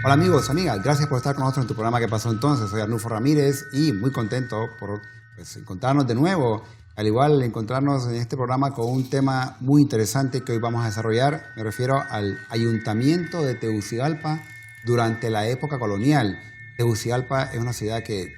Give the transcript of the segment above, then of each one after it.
Hola amigos, amigas, gracias por estar con nosotros en tu programa ¿Qué pasó entonces? Soy Arnulfo Ramírez y muy contento por encontrarnos de nuevo, al igual encontrarnos en este programa con un tema muy interesante que hoy vamos a desarrollar. Me refiero al Ayuntamiento de Tegucigalpa durante la época colonial. Tegucigalpa es una ciudad que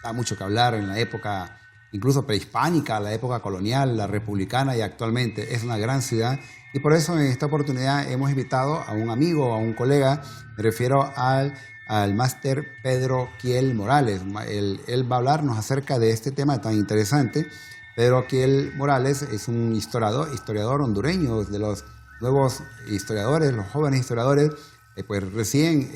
da mucho que hablar en la época incluso prehispánica, la época colonial, la republicana y actualmente es una gran ciudad. Y por eso en esta oportunidad hemos invitado a un amigo, a un colega, me refiero al máster Pedro Kiel Morales. Él va a hablarnos acerca de este tema tan interesante. Pedro Kiel Morales es un historiador hondureño, de los nuevos historiadores, los jóvenes historiadores. Pues recién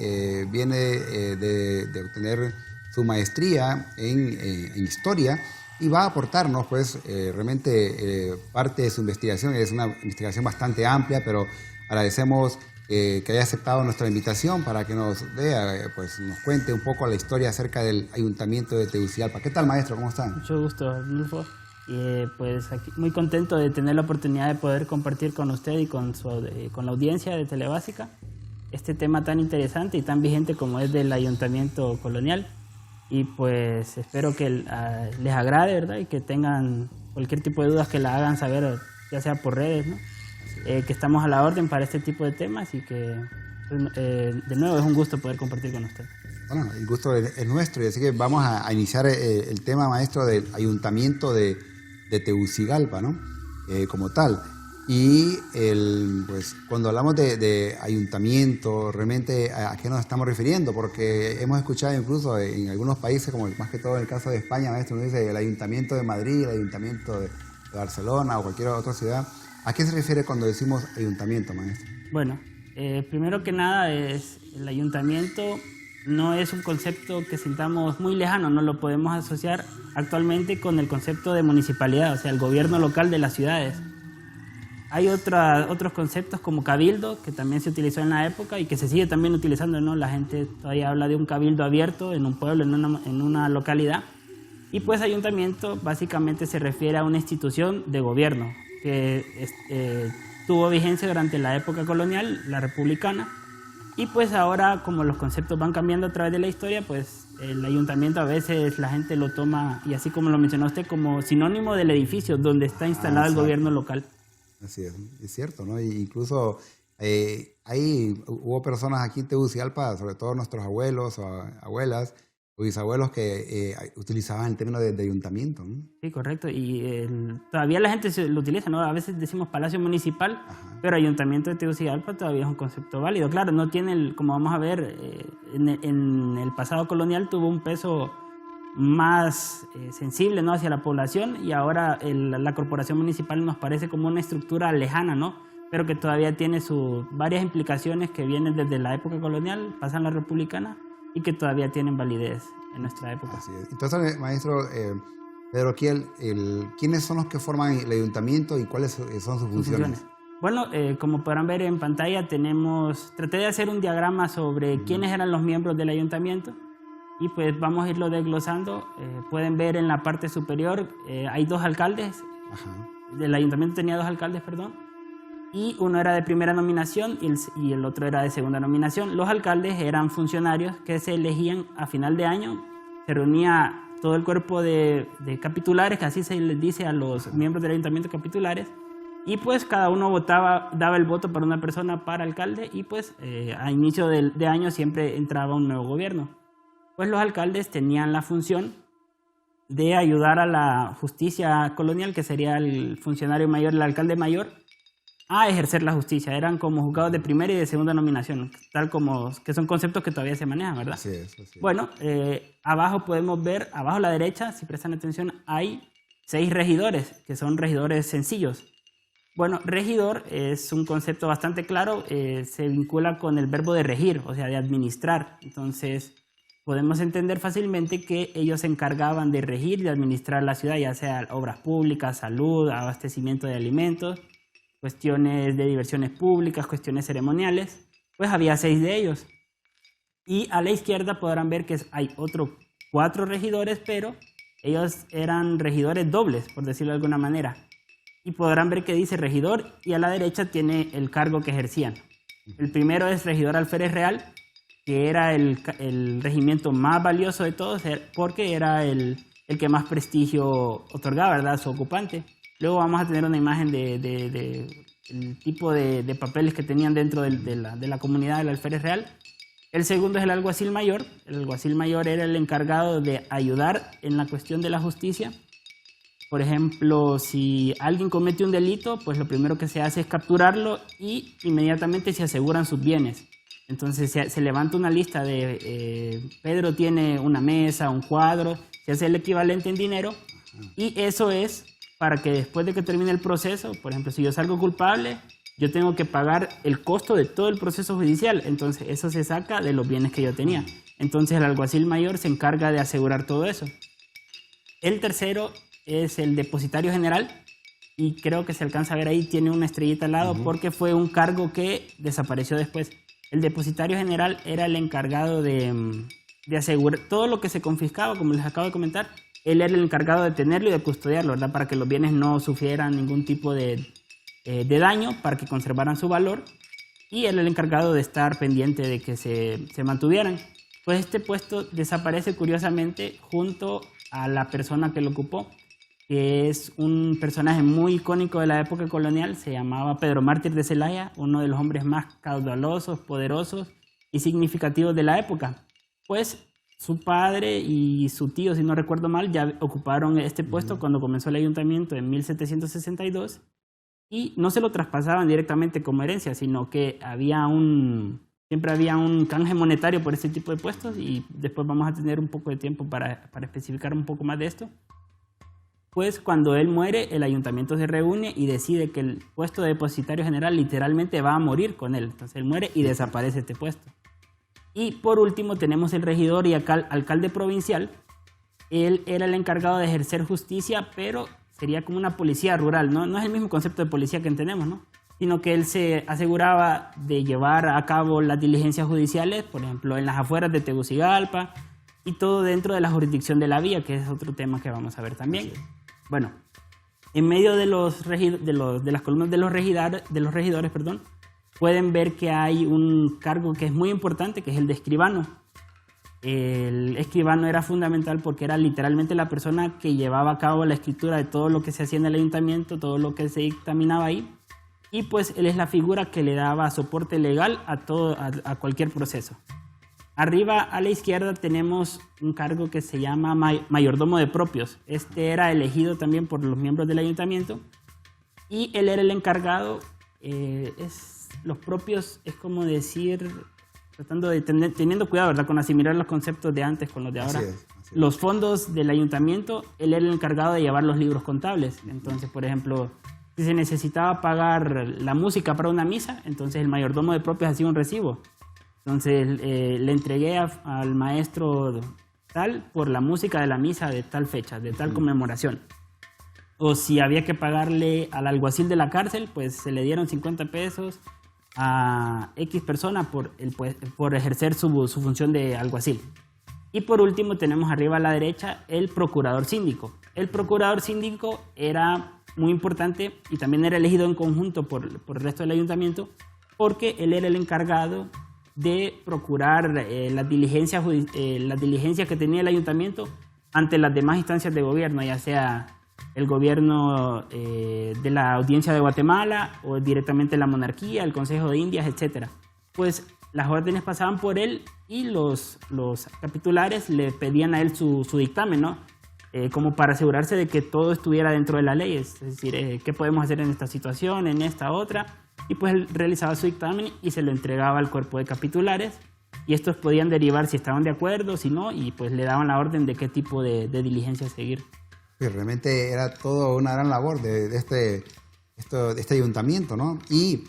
viene de obtener su maestría en historia y va a aportarnos pues realmente parte de su investigación. Es una investigación bastante amplia, pero agradecemos que haya aceptado nuestra invitación para que nos pues nos cuente un poco la historia acerca del Ayuntamiento de Tegucigalpa. ¿Qué tal, maestro? ¿Cómo están? Mucho gusto, Arnulfo. Pues aquí, muy contento de tener la oportunidad de poder compartir con usted y con la audiencia de Telebásica este tema tan interesante y tan vigente como es del Ayuntamiento Colonial. Y pues espero que les agrade, ¿verdad? Y que tengan cualquier tipo de dudas que la hagan saber, ya sea por redes, ¿no? Que estamos a la orden para este tipo de temas y que de nuevo es un gusto poder compartir con usted. Bueno, el gusto es nuestro y así que vamos a iniciar el tema, maestro, del Ayuntamiento de Tegucigalpa, ¿no? Como tal. Y pues cuando hablamos de ayuntamiento, realmente ¿a qué nos estamos refiriendo? Porque hemos escuchado incluso en algunos países, como más que todo en el caso de España, maestro, nos dice el Ayuntamiento de Madrid, el Ayuntamiento de Barcelona o cualquier otra ciudad. ¿A qué se refiere cuando decimos ayuntamiento, maestro? Bueno, primero que nada el ayuntamiento no es un concepto que sintamos muy lejano, no lo podemos asociar actualmente con el concepto de municipalidad, o sea, el gobierno local de las ciudades. Hay otros conceptos como cabildo, que también se utilizó en la época y que se sigue también utilizando, ¿no? La gente todavía habla de un cabildo abierto en un pueblo, en una localidad. Y pues ayuntamiento básicamente se refiere a una institución de gobierno que tuvo vigencia durante la época colonial, la republicana. Y pues ahora, como los conceptos van cambiando a través de la historia, pues el ayuntamiento a veces la gente lo toma, y así como lo mencionó usted, como sinónimo del edificio donde está instalado el gobierno local. Así es cierto, ¿no? Incluso hubo personas aquí en Tegucigalpa, sobre todo nuestros abuelos o abuelas o bisabuelos que utilizaban el término de ayuntamiento, ¿no? Sí, correcto. Y todavía la gente lo utiliza, ¿no? A veces decimos Palacio Municipal, Ajá. pero Ayuntamiento de Tegucigalpa todavía es un concepto válido. Claro, no tiene, como vamos a ver, en el pasado colonial tuvo un peso más sensible, ¿no? Hacia la población, y ahora la corporación municipal nos parece como una estructura lejana, ¿no? Pero que todavía tiene sus varias implicaciones que vienen desde la época colonial, pasan a la republicana y que todavía tienen validez en nuestra época. Así es. Entonces, maestro Pedro Kiel, ¿quiénes son los que forman el ayuntamiento y cuáles son sus funciones? Bueno, como podrán ver en pantalla, traté de hacer un diagrama sobre quiénes eran los miembros del ayuntamiento. Y pues vamos a irlo desglosando. Pueden ver en la parte superior, hay dos alcaldes. Ajá. El ayuntamiento tenía dos alcaldes, perdón. Y uno era de primera nominación y el otro era de segunda nominación. Los alcaldes eran funcionarios que se elegían a final de año. Se reunía todo el cuerpo de capitulares, que así se les dice a los miembros del ayuntamiento, capitulares. Y pues cada uno daba el voto para una persona para alcalde. Y pues a inicio de año siempre entraba un nuevo gobierno. Pues los alcaldes tenían la función de ayudar a la justicia colonial, que sería el funcionario mayor, el alcalde mayor, a ejercer la justicia. Eran como juzgados de primera y de segunda nominación, tal como que son conceptos que todavía se manejan, ¿verdad? Así es. Bueno, abajo podemos ver, abajo a la derecha, si prestan atención, hay 6 regidores, que son regidores sencillos. Bueno, regidor es un concepto bastante claro, se vincula con el verbo de regir, o sea, de administrar. Entonces podemos entender fácilmente que ellos se encargaban de regir y de administrar la ciudad, ya sea obras públicas, salud, abastecimiento de alimentos, cuestiones de diversiones públicas, cuestiones ceremoniales. Pues había 6 de ellos. Y a la izquierda podrán ver que hay otros 4 regidores, pero ellos eran regidores dobles, por decirlo de alguna manera. Y podrán ver que dice regidor y a la derecha tiene el cargo que ejercían. El primero es regidor alférez real, que era el regimiento más valioso de todos, porque era el que más prestigio otorgaba, ¿verdad?, a su ocupante. Luego vamos a tener una imagen el tipo de papeles que tenían dentro de la comunidad del alférez real. El segundo es el alguacil mayor. El alguacil mayor era el encargado de ayudar en la cuestión de la justicia. Por ejemplo, si alguien comete un delito, pues lo primero que se hace es capturarlo y inmediatamente se aseguran sus bienes. Entonces se levanta una lista de Pedro tiene una mesa, un cuadro, se hace el equivalente en dinero, y eso es para que después de que termine el proceso, por ejemplo, si yo salgo culpable, yo tengo que pagar el costo de todo el proceso judicial. Entonces eso se saca de los bienes que yo tenía. Entonces el alguacil mayor se encarga de asegurar todo eso. El tercero es el depositario general, y creo que se alcanza a ver ahí, tiene una estrellita al lado, porque fue un cargo que desapareció después. El depositario general era el encargado de asegurar todo lo que se confiscaba, como les acabo de comentar. Él era el encargado de tenerlo y de custodiarlo, ¿verdad?, para que los bienes no sufrieran ningún tipo de daño, para que conservaran su valor, y él era el encargado de estar pendiente de que se mantuvieran. Pues este puesto desaparece curiosamente junto a la persona que lo ocupó, que es un personaje muy icónico de la época colonial. Se llamaba Pedro Mártir de Celaya, uno de los hombres más caudalosos, poderosos y significativos de la época. Pues su padre y su tío, si no recuerdo mal, ya ocuparon este puesto cuando comenzó el ayuntamiento en 1762, y no se lo traspasaban directamente como herencia, sino que siempre había un canje monetario por este tipo de puestos, y después vamos a tener un poco de tiempo para especificar un poco más de esto. Pues cuando él muere, el ayuntamiento se reúne y decide que el puesto de depositario general literalmente va a morir con él. Entonces él muere y desaparece este puesto. Y por último tenemos el regidor y alcalde provincial. Él era el encargado de ejercer justicia, pero sería como una policía rural, ¿no? No es el mismo concepto de policía que entendemos, ¿no? Sino que él se aseguraba de llevar a cabo las diligencias judiciales, por ejemplo, en las afueras de Tegucigalpa, y todo dentro de la jurisdicción de la vía, que es otro tema que vamos a ver también. Bueno, en medio de las columnas de los regidores, pueden ver que hay un cargo que es muy importante, que es el de escribano. El escribano era fundamental porque era literalmente la persona que llevaba a cabo la escritura de todo lo que se hacía en el ayuntamiento, todo lo que se dictaminaba ahí, y pues él es la figura que le daba soporte legal a cualquier proceso. Arriba a la izquierda tenemos un cargo que se llama mayordomo de propios. Este era elegido también por los miembros del ayuntamiento, y él era el encargado. Los propios es como decir, tratando de teniendo cuidado, ¿verdad?, con asimilar los conceptos de antes con los de ahora. Así es. Los fondos del ayuntamiento, él era el encargado de llevar los libros contables. Entonces, por ejemplo, si se necesitaba pagar la música para una misa, entonces el mayordomo de propios hacía un recibo. Entonces le entregué al maestro tal por la música de la misa de tal fecha, de tal conmemoración. O si había que pagarle al alguacil de la cárcel, pues se le dieron 50 pesos a X persona por ejercer su función de alguacil. Y por último tenemos arriba a la derecha el procurador síndico. El procurador síndico era muy importante y también era elegido en conjunto por el resto del ayuntamiento, porque él era el encargado de procurar las diligencias que tenía el ayuntamiento ante las demás instancias de gobierno, ya sea el gobierno de la Audiencia de Guatemala o directamente la monarquía, el Consejo de Indias, etc. Pues las órdenes pasaban por él y los capitulares le pedían a él su dictamen, ¿no? Como para asegurarse de que todo estuviera dentro de la ley, es decir, qué podemos hacer en esta situación, en esta otra. Y pues él realizaba su dictamen y se lo entregaba al cuerpo de capitulares, y estos podían derivar si estaban de acuerdo, si no, y pues le daban la orden de qué tipo de diligencia seguir. Sí, realmente era toda una gran labor de este ayuntamiento, ¿no? Y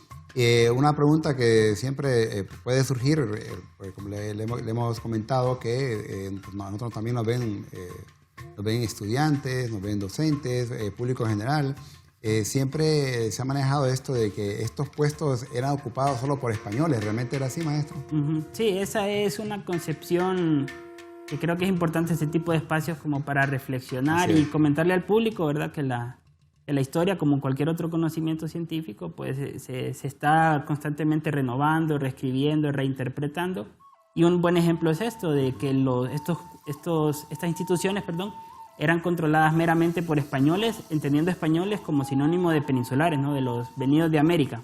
una pregunta que siempre puede surgir, porque como le hemos comentado que nosotros también nos ven estudiantes, nos ven docentes, público en general. Siempre se ha manejado esto de que estos puestos eran ocupados solo por españoles. ¿Realmente era así, maestro? Sí, esa es una concepción que creo que es importante, este tipo de espacios, como para reflexionar y comentarle al público, ¿verdad?, que la historia, como cualquier otro conocimiento científico, pues se está constantemente renovando, reescribiendo, reinterpretando, Y un buen ejemplo es esto, de que estas instituciones, eran controladas meramente por españoles, entendiendo españoles como sinónimo de peninsulares, ¿no? De los venidos de América.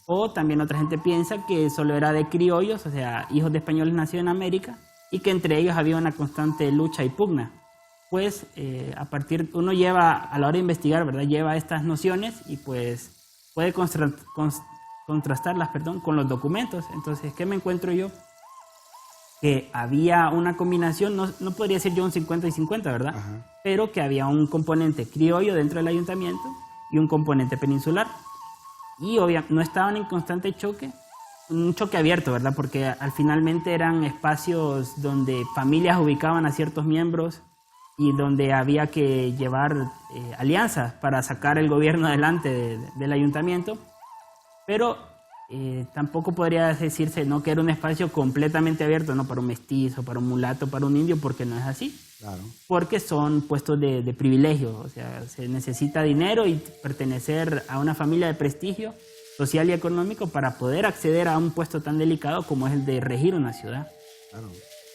O también otra gente piensa que solo era de criollos, o sea, hijos de españoles nacidos en América, y que entre ellos había una constante lucha y pugna. Pues uno lleva, a la hora de investigar, ¿verdad? Lleva estas nociones y pues puede contrastarlas, con los documentos. Entonces, ¿qué me encuentro yo? Que había una combinación, no podría ser yo un 50 y 50, ¿verdad? Ajá. Pero que había un componente criollo dentro del ayuntamiento y un componente peninsular. Y no estaban en constante choque, un choque abierto, ¿verdad? Porque finalmente eran espacios donde familias ubicaban a ciertos miembros y donde había que llevar alianzas para sacar el gobierno adelante del ayuntamiento. Pero tampoco podría decirse, ¿no?, que era un espacio completamente abierto, ¿no?, para un mestizo, para un mulato, para un indio, porque no es así. Claro. Porque son puestos de privilegio, o sea, se necesita dinero y pertenecer a una familia de prestigio social y económico para poder acceder a un puesto tan delicado como es el de regir una ciudad. Claro.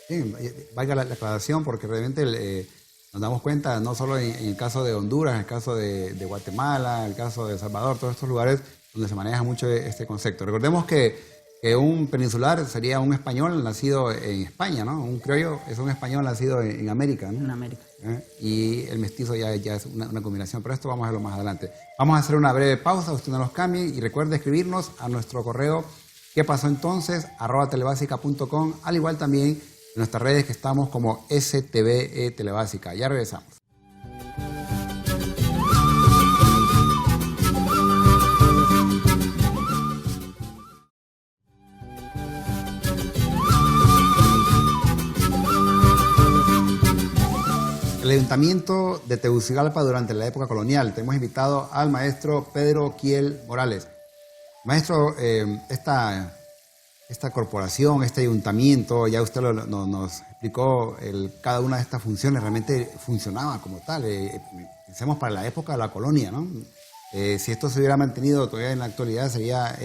Sí, valga la aclaración, porque realmente nos damos cuenta, no solo en el caso de Honduras, en el caso de Guatemala, en el caso de El Salvador, todos estos lugares donde se maneja mucho este concepto. Recordemos que un peninsular sería un español nacido en España, ¿no? Un criollo es un español nacido en América, ¿no? En América. Y el mestizo ya es una combinación, pero esto vamos a verlo más adelante. Vamos a hacer una breve pausa, usted no los cambie y recuerde escribirnos a nuestro correo ¿qué pasó entonces? @telebasica.com, al igual también en nuestras redes que estamos como STVE Telebásica. Ya regresamos. El Ayuntamiento de Tegucigalpa durante la época colonial. Te hemos invitado al maestro Pedro Kiel Morales. Maestro, esta corporación, este ayuntamiento, ya usted nos explicó cada una de estas funciones, realmente funcionaba como tal. Pensemos para la época de la colonia, ¿no? Si esto se hubiera mantenido todavía en la actualidad, sería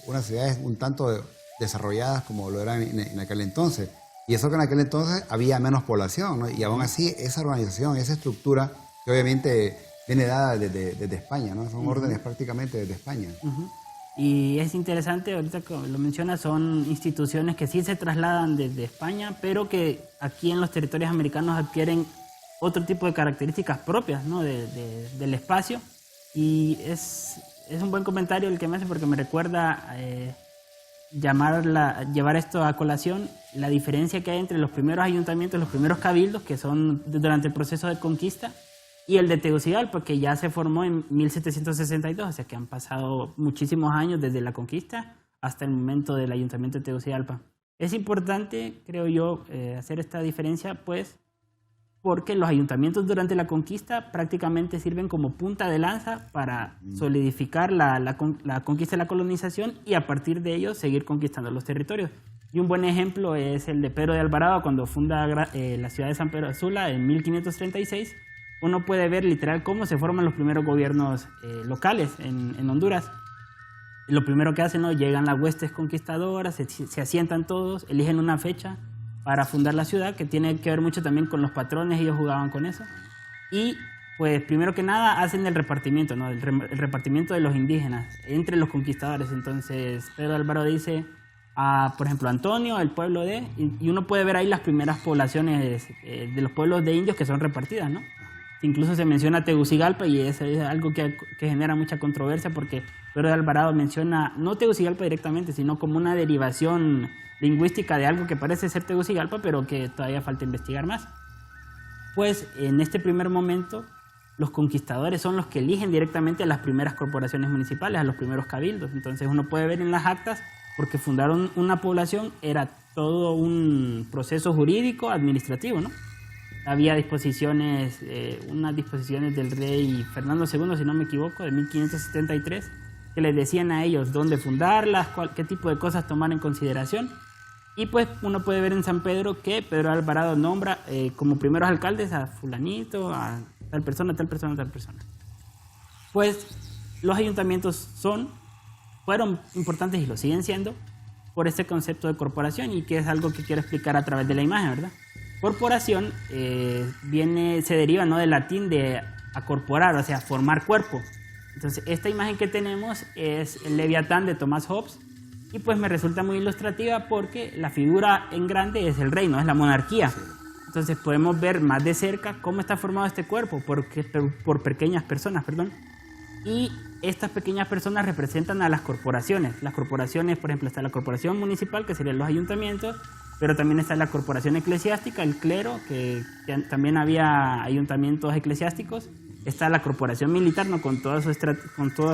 unas ciudades un tanto desarrolladas como lo eran en aquel entonces. Y eso que en aquel entonces había menos población, ¿no? Y aún así esa organización, esa estructura, que obviamente viene dada desde España, ¿no? Son órdenes prácticamente desde España. Y es interesante, ahorita que lo mencionas, son instituciones que sí se trasladan desde España, pero que aquí en los territorios americanos adquieren otro tipo de características propias, ¿no?, del espacio. Y es un buen comentario el que me hace, porque me recuerda llevar esto a colación, la diferencia que hay entre los primeros ayuntamientos, los primeros cabildos, que son durante el proceso de conquista, y el de Tegucigalpa, que ya se formó en 1762, o sea que han pasado muchísimos años desde la conquista hasta el momento del ayuntamiento de Tegucigalpa. Es importante, creo yo, hacer esta diferencia, pues, porque los ayuntamientos durante la conquista prácticamente sirven como punta de lanza para solidificar la conquista y la colonización, y a partir de ello seguir conquistando los territorios. Y un buen ejemplo es el de Pedro de Alvarado, cuando funda la ciudad de San Pedro Sula en 1536. Uno puede ver literal cómo se forman los primeros gobiernos locales en Honduras. Lo primero que hacen, ¿no?, llegan las huestes conquistadoras, se asientan todos, eligen una fecha para fundar la ciudad, que tiene que ver mucho también con los patrones, ellos jugaban con eso. Y pues primero que nada hacen el repartimiento, ¿no?, el repartimiento de los indígenas entre los conquistadores. Entonces Pedro Alvarado dice, por ejemplo, Antonio, el pueblo de, y uno puede ver ahí las primeras poblaciones de los pueblos de indios que son repartidas, ¿no? Incluso se menciona Tegucigalpa, y es algo que genera mucha controversia, porque Pedro de Alvarado menciona no Tegucigalpa directamente, sino como una derivación lingüística de algo que parece ser Tegucigalpa, pero que todavía falta investigar más. Pues en este primer momento los conquistadores son los que eligen directamente a las primeras corporaciones municipales, a los primeros cabildos. Entonces uno puede ver en las actas, porque fundaron una población, era todo un proceso jurídico, administrativo, ¿no? Había disposiciones, unas disposiciones del rey Fernando II, si no me equivoco, de 1573, que les decían a ellos dónde fundarlas, qué tipo de cosas tomar en consideración. Y pues uno puede ver en San Pedro que Pedro Alvarado nombra como primeros alcaldes a fulanito, a tal persona, tal persona, tal persona. Pues los ayuntamientos fueron importantes y lo siguen siendo, por este concepto de corporación, y que es algo que quiero explicar a través de la imagen, ¿verdad? Corporación se deriva, ¿no?, del latín de acorporar, o sea, formar cuerpo. Entonces, esta imagen que tenemos es el Leviatán de Thomas Hobbes, y pues me resulta muy ilustrativa porque la figura en grande es el reino, es la monarquía. Entonces podemos ver más de cerca cómo está formado este cuerpo por pequeñas personas, perdón. Y estas pequeñas personas representan a las corporaciones. Las corporaciones, por ejemplo, está la corporación municipal, que serían los ayuntamientos, pero también está la corporación eclesiástica, el clero, que también había ayuntamientos eclesiásticos. Está la corporación militar, ¿no?, con toda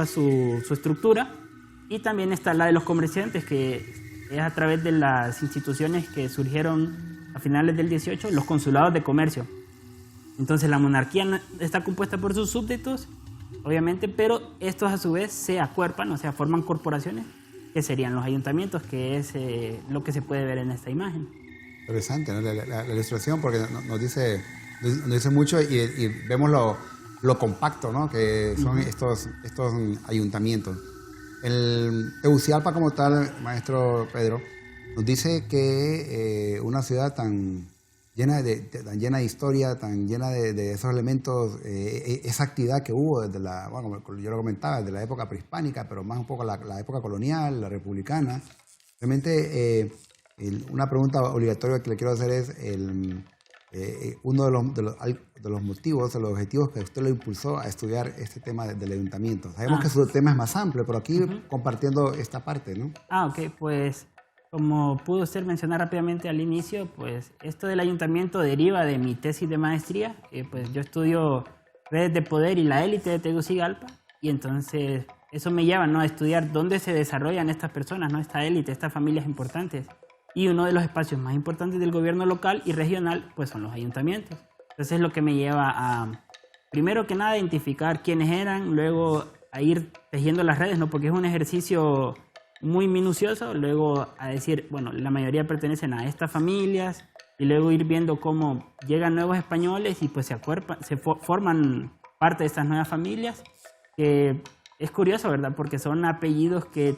su estructura. Y también está la de los comerciantes, que es a través de las instituciones que surgieron a finales del 18, los consulados de comercio. Entonces la monarquía está compuesta por sus súbditos, obviamente, pero estos a su vez se acuerpan, o sea, forman corporaciones, que serían los ayuntamientos, que es lo que se puede ver en esta imagen. Interesante, ¿no? La ilustración, porque nos dice mucho y vemos lo compacto, ¿no?, que son estos ayuntamientos. El Tegucigalpa como tal, maestro Pedro, nos dice que una ciudad tan llena de historia, tan llena de esos elementos, esa actividad que hubo desde bueno, yo lo comentaba, desde la época prehispánica, pero más un poco la época colonial, la republicana. Realmente, una pregunta obligatoria que le quiero hacer es uno de los motivos, de los objetivos que usted lo impulsó a estudiar este tema del ayuntamiento. Sabemos que su tema es más amplio, pero aquí compartiendo esta parte, ¿no? Ok, pues como pudo usted mencionar rápidamente al inicio, pues esto del ayuntamiento deriva de mi tesis de maestría. Pues yo estudio redes de poder y la élite de Tegucigalpa, y entonces eso me lleva, ¿no?, a estudiar dónde se desarrollan estas personas, ¿no?, esta élite, estas familias importantes. Y uno de los espacios más importantes del gobierno local y regional, pues son los ayuntamientos. Entonces es lo que me lleva a, primero que nada, identificar quiénes eran, luego a ir tejiendo las redes, ¿no?, porque es un ejercicio muy minucioso, luego a decir, bueno, la mayoría pertenecen a estas familias, y luego ir viendo cómo llegan nuevos españoles y pues forman parte de estas nuevas familias, que es curioso, ¿verdad?, porque son apellidos que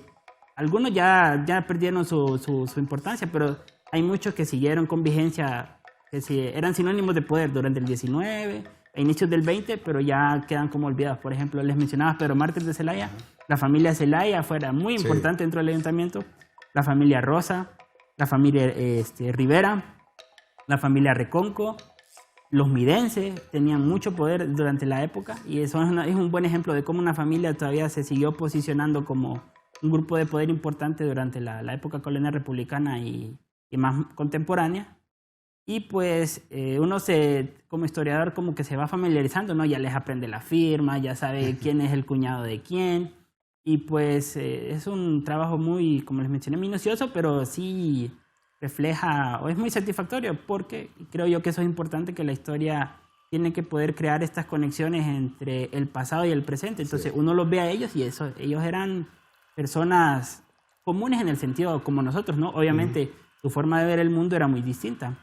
algunos ya perdieron su importancia, pero hay muchos que siguieron con vigencia, que eran sinónimos de poder durante el 19, a inicios del 20, pero ya quedan como olvidados. Por ejemplo, les mencionaba Pedro Mártir de Celaya. La familia Celaya fuera muy importante dentro del ayuntamiento. La familia Rosa, la familia Rivera, la familia Reconco, los Midense tenían mucho poder durante la época, y eso es un buen ejemplo de cómo una familia todavía se siguió posicionando como un grupo de poder importante durante la época colonial republicana y más contemporánea. Y pues uno como historiador como que se va familiarizando, ¿no? Ya les aprende la firma, ya sabe quién es el cuñado de quién. Y pues es un trabajo muy, como les mencioné, minucioso, pero sí refleja, o es muy satisfactorio, porque creo yo que eso es importante, que la historia tiene que poder crear estas conexiones entre el pasado y el presente. Entonces uno los ve a ellos, y ellos eran personas comunes en el sentido como nosotros, ¿no? Obviamente su forma de ver el mundo era muy distinta,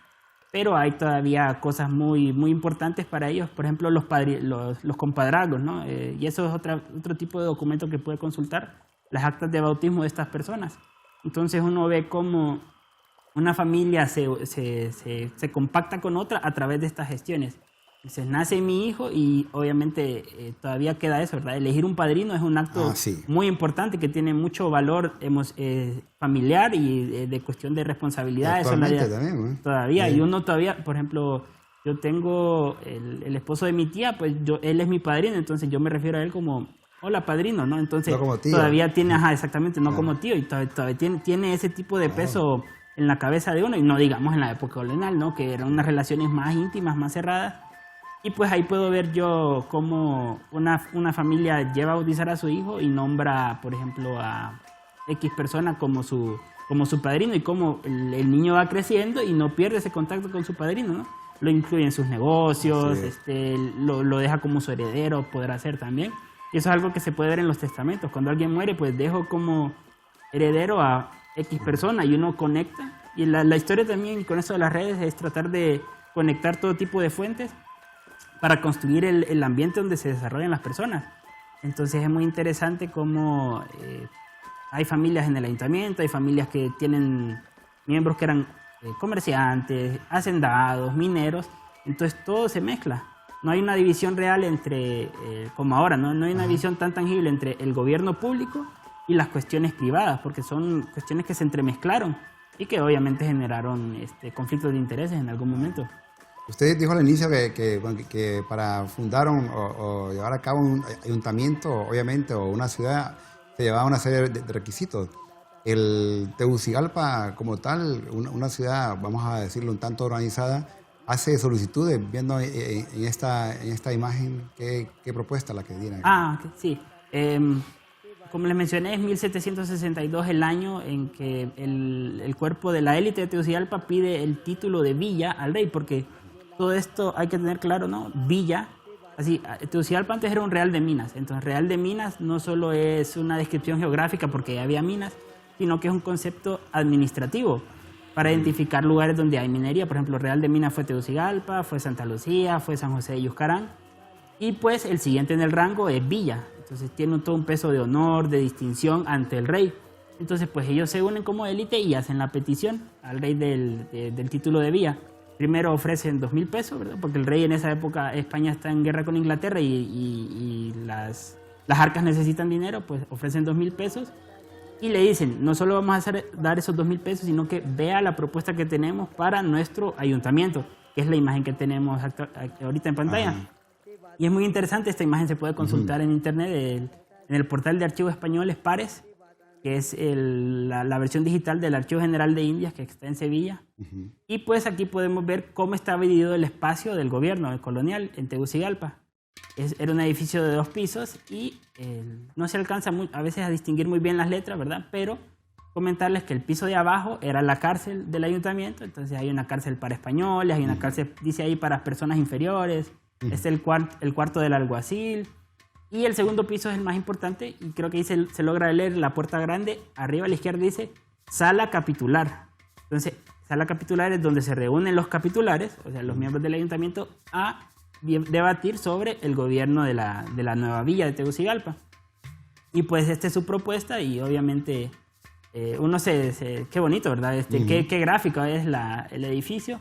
pero hay todavía cosas muy, muy importantes para ellos. Por ejemplo, los compadrazgos, ¿no? Y eso es otro tipo de documento que puede consultar, las actas de bautismo de estas personas. Entonces uno ve cómo una familia se compacta con otra a través de estas gestiones. Entonces nace mi hijo, y obviamente todavía queda eso, ¿verdad? Elegir un padrino es un acto muy importante que tiene mucho valor familiar y de cuestión de responsabilidad. Actualmente también, ¿eh? Todavía, y uno todavía, por ejemplo, yo tengo el esposo de mi tía, pues él es mi padrino, entonces yo me refiero a él como, hola padrino, ¿no? Entonces no como tío. Todavía tiene, exactamente, no como tío, y todavía tiene ese tipo de peso en la cabeza de uno, y no digamos en la época colonial, ¿no?, que eran unas relaciones más íntimas, más cerradas. Y pues ahí puedo ver yo cómo una familia lleva a bautizar a su hijo y nombra, por ejemplo, a X persona como su padrino, y cómo el niño va creciendo y no pierde ese contacto con su padrino, ¿no? Lo incluye en sus negocios, lo deja como su heredero, podrá ser también. Y eso es algo que se puede ver en los testamentos. Cuando alguien muere, pues dejo como heredero a X persona, y uno conecta. Y la historia también, con eso de las redes, es tratar de conectar todo tipo de fuentes para construir el ambiente donde se desarrollan las personas. Entonces es muy interesante cómo hay familias en el ayuntamiento, hay familias que tienen miembros que eran comerciantes, hacendados, mineros, entonces todo se mezcla. No hay una división real entre, como ahora, no hay una división tan tangible entre el gobierno público y las cuestiones privadas, porque son cuestiones que se entremezclaron y que obviamente generaron conflictos de intereses en algún momento. Usted dijo al inicio que para fundar o llevar a cabo un ayuntamiento, obviamente, o una ciudad, se llevaba una serie de requisitos. El Tegucigalpa, como tal, una ciudad, vamos a decirlo, un tanto organizada, hace solicitudes, viendo en esta imagen qué propuesta la que tienen. Sí. Como les mencioné, es 1762 el año en que el cuerpo de la élite de Tegucigalpa pide el título de villa al rey, porque todo esto hay que tener claro, ¿no? Villa, así, Tegucigalpa antes era un real de minas, entonces real de minas no solo es una descripción geográfica porque había minas, sino que es un concepto administrativo para identificar lugares donde hay minería. Por ejemplo, real de minas fue Tegucigalpa, fue Santa Lucía, fue San José de Yuscarán, y pues el siguiente en el rango es villa. Entonces tiene todo un peso de honor, de distinción ante el rey. Entonces pues ellos se unen como élite y hacen la petición al rey del título de villa. Primero ofrecen 2.000 pesos, ¿verdad? Porque el rey en esa época, España está en guerra con Inglaterra y las arcas necesitan dinero, pues ofrecen 2.000 pesos. Y le dicen, no solo vamos a dar esos 2.000 pesos, sino que vea la propuesta que tenemos para nuestro ayuntamiento, que es la imagen que tenemos ahorita en pantalla. Y es muy interesante, esta imagen se puede consultar en internet, en el portal de archivos españoles Pares, que es la versión digital del Archivo General de Indias, que está en Sevilla. Y pues aquí podemos ver cómo está dividido el espacio del gobierno colonial en Tegucigalpa. Era un edificio de 2 pisos y no se alcanza a veces a distinguir muy bien las letras, ¿verdad? Pero comentarles que el piso de abajo era la cárcel del ayuntamiento, entonces hay una cárcel para españoles, hay una cárcel, dice ahí, para personas inferiores, es el cuarto del alguacil, y el segundo piso es el más importante, y creo que ahí se logra leer la puerta grande, arriba a la izquierda dice sala capitular. Entonces, sala capitular es donde se reúnen los capitulares, o sea, los miembros del ayuntamiento, a debatir sobre el gobierno de la nueva villa de Tegucigalpa. Y pues esta es su propuesta y obviamente uno qué bonito, ¿verdad? Qué gráfico es el edificio.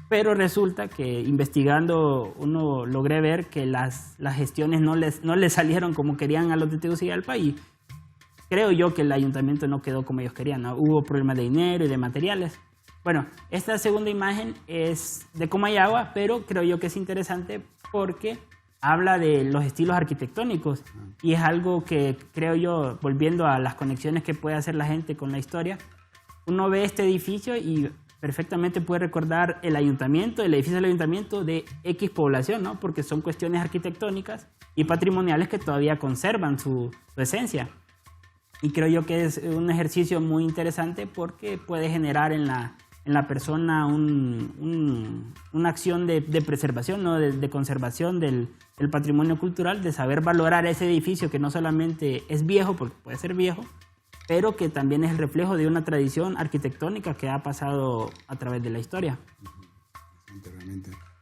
Pero resulta que investigando uno logré ver que las gestiones no les salieron como querían a los de Tegucigalpa y creo yo que el ayuntamiento no quedó como ellos querían, ¿no? Hubo problemas de dinero y de materiales. Bueno, esta segunda imagen es de Comayagua, pero creo yo que es interesante porque habla de los estilos arquitectónicos y es algo que creo yo, volviendo a las conexiones que puede hacer la gente con la historia, uno ve este edificio y perfectamente puede recordar el edificio del ayuntamiento de X población, ¿no? Porque son cuestiones arquitectónicas y patrimoniales que todavía conservan su esencia. Y creo yo que es un ejercicio muy interesante porque puede generar en la persona una acción de preservación, ¿no? de conservación del patrimonio cultural, de saber valorar ese edificio que no solamente es viejo, porque puede ser viejo, pero que también es el reflejo de una tradición arquitectónica que ha pasado a través de la historia.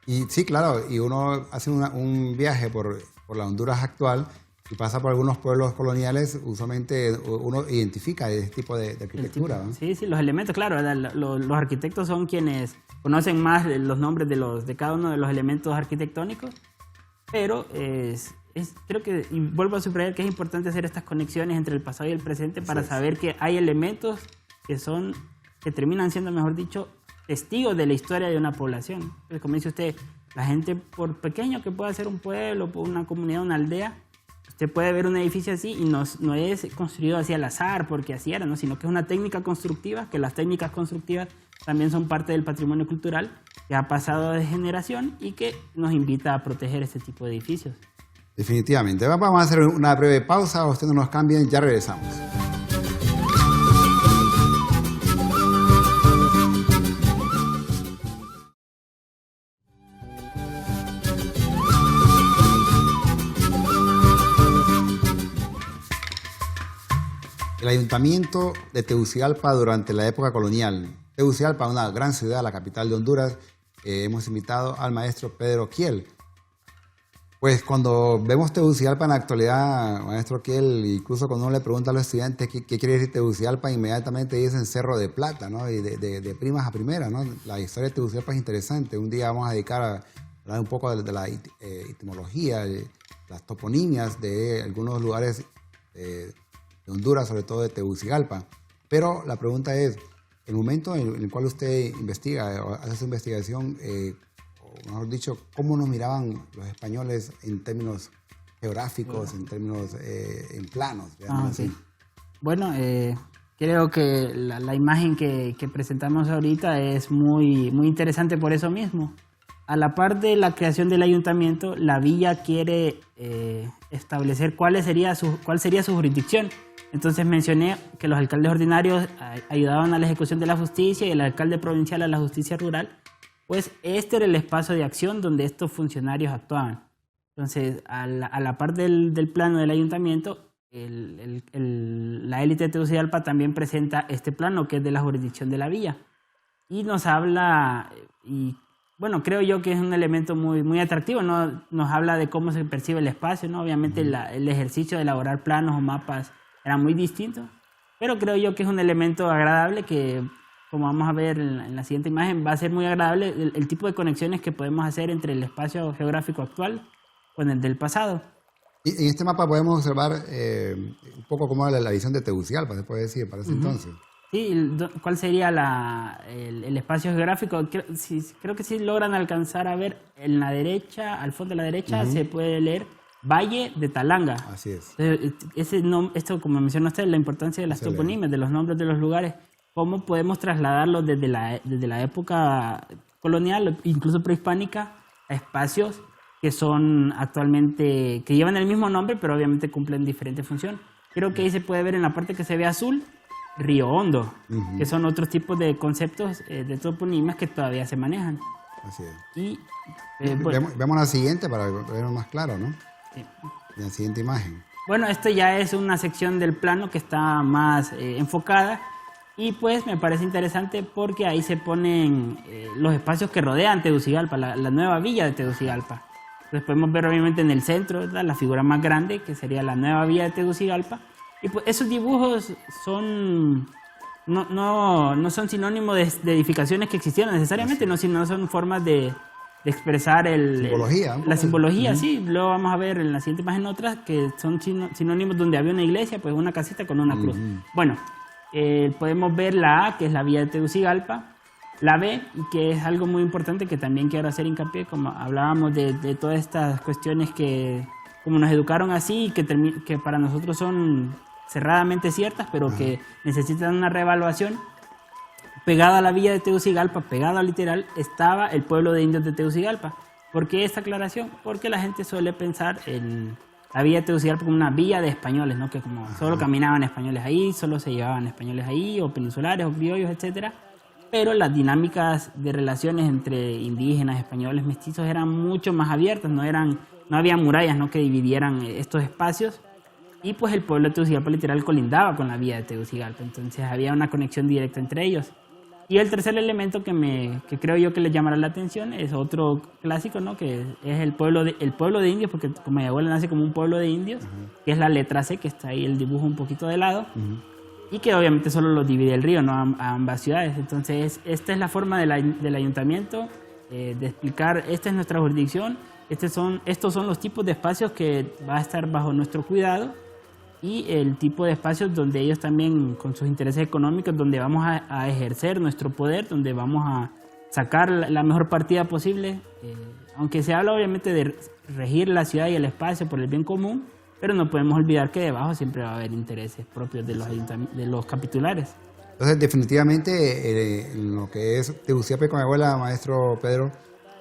Y sí, claro, y uno hace un viaje por la Honduras actual y pasa por algunos pueblos coloniales, usualmente uno identifica ese tipo de arquitectura, ¿no? Sí, los elementos, claro, los arquitectos son quienes conocen más los nombres de cada uno de los elementos arquitectónicos, pero creo que, y vuelvo a subrayar que es importante hacer estas conexiones entre el pasado y el presente para saber que hay elementos que terminan siendo, mejor dicho, testigos de la historia de una población. Entonces, como dice usted, la gente, por pequeño que pueda ser un pueblo, una comunidad, una aldea, usted puede ver un edificio así y no es construido así al azar porque así era, ¿no? Sino que es una técnica constructiva, que las técnicas constructivas también son parte del patrimonio cultural que ha pasado de generación y que nos invita a proteger este tipo de edificios. Definitivamente. Vamos a hacer una breve pausa, ustedes no nos cambien, ya regresamos. El ayuntamiento de Tegucigalpa durante la época colonial. Tegucigalpa, una gran ciudad, la capital de Honduras. Hemos invitado al maestro Pedro Kiel. Pues cuando vemos Tegucigalpa en la actualidad, maestro Kiel, incluso cuando uno le pregunta a los estudiantes qué quiere decir Tegucigalpa, inmediatamente dicen Cerro de Plata, ¿no? Y de primas a primeras, ¿no? La historia de Tegucigalpa es interesante. Un día vamos a dedicar a hablar un poco de la etimología, las toponimias de algunos lugares de Honduras, sobre todo de Tegucigalpa. Pero la pregunta es, el momento en el cual usted investiga o hace su investigación, o mejor dicho, ¿cómo nos miraban los españoles en términos geográficos, en términos en planos? Sí. Bueno, creo que la imagen que presentamos ahorita es muy, muy interesante por eso mismo. A la par de la creación del ayuntamiento, la villa quiere establecer cuál sería su jurisdicción. Entonces mencioné que los alcaldes ordinarios ayudaban a la ejecución de la justicia y el alcalde provincial a la justicia rural. Pues este era el espacio de acción donde estos funcionarios actuaban. Entonces, a la par del plano del ayuntamiento, la élite de Tegucigalpa también presenta este plano que es de la jurisdicción de la villa. Y nos habla, y bueno, creo yo que es un elemento muy, muy atractivo, ¿no? Nos habla de cómo se percibe el espacio, ¿no? Obviamente el ejercicio de elaborar planos o mapas era muy distinto, pero creo yo que es un elemento agradable que, como vamos a ver en la siguiente imagen, va a ser muy agradable el tipo de conexiones que podemos hacer entre el espacio geográfico actual con el del pasado. Y en este mapa podemos observar un poco cómo era la visión de Tegucigalpa, se puede decir, para ese entonces. Sí, ¿cuál sería el espacio geográfico? Creo que sí logran alcanzar a ver en la derecha, al fondo de la derecha, se puede leer Valle de Talanga. Así es. Esto, como mencionó usted, la importancia de las toponimias, de los nombres de los lugares. Cómo podemos trasladarlos desde la época colonial, incluso prehispánica, a espacios que son actualmente, que llevan el mismo nombre, pero obviamente cumplen diferente función. Creo que ahí se puede ver en la parte que se ve azul, Río Hondo, que son otros tipos de conceptos de toponimias que todavía se manejan. Así es. Y, veamos la siguiente para verlo más claro, ¿no? Sí. La siguiente imagen. Bueno, esto ya es una sección del plano que está más enfocada. Y pues me parece interesante porque ahí se ponen los espacios que rodean Tegucigalpa, la nueva villa de Tegucigalpa. Entonces podemos ver obviamente en el centro, ¿verdad?, la figura más grande, que sería la nueva villa de Tegucigalpa. Y pues esos dibujos no son sinónimos de edificaciones que existieron necesariamente, no, sino son formas de expresar la simbología. Sí, luego vamos a ver en la siguiente imagen otras que son sinónimos donde había una iglesia, pues una casita con una cruz. Bueno. Podemos ver la A, que es la villa de Tegucigalpa, la B, que es algo muy importante que también quiero hacer hincapié, como hablábamos de todas estas cuestiones que, como nos educaron así, que para nosotros son cerradamente ciertas, pero que necesitan una reevaluación. Pegada a la villa de Tegucigalpa, pegada literal, estaba el pueblo de indios de Tegucigalpa. ¿Por qué esta aclaración? Porque la gente suele pensar en la villa de Tegucigalpa como una villa de españoles, ¿no? Que como solo caminaban españoles ahí, solo se llevaban españoles ahí, o peninsulares, o criollos, etcétera. Pero las dinámicas de relaciones entre indígenas, españoles, mestizos eran mucho más abiertas, no había murallas, ¿no?, que dividieran estos espacios. Y pues el pueblo de Tegucigalpa literal colindaba con la villa de Tegucigalpa, entonces había una conexión directa entre ellos. Y el tercer elemento que creo yo que les llamará la atención es otro clásico, ¿no?, que es el pueblo de indios, porque como mi abuela nace como un pueblo de indios, que es la letra C, que está ahí el dibujo un poquito de lado, y que obviamente solo lo divide el río, ¿no?, a ambas ciudades. Entonces esta es la forma del ayuntamiento de explicar, esta es nuestra jurisdicción, estos son los tipos de espacios que va a estar bajo nuestro cuidado, y el tipo de espacios donde ellos también, con sus intereses económicos, donde vamos a ejercer nuestro poder, donde vamos a sacar la mejor partida posible, aunque se habla obviamente de regir la ciudad y el espacio por el bien común, pero no podemos olvidar que debajo siempre va a haber intereses propios de los capitulares. Entonces, definitivamente, en lo que es Tegucigalpa con mi abuela, maestro Pedro,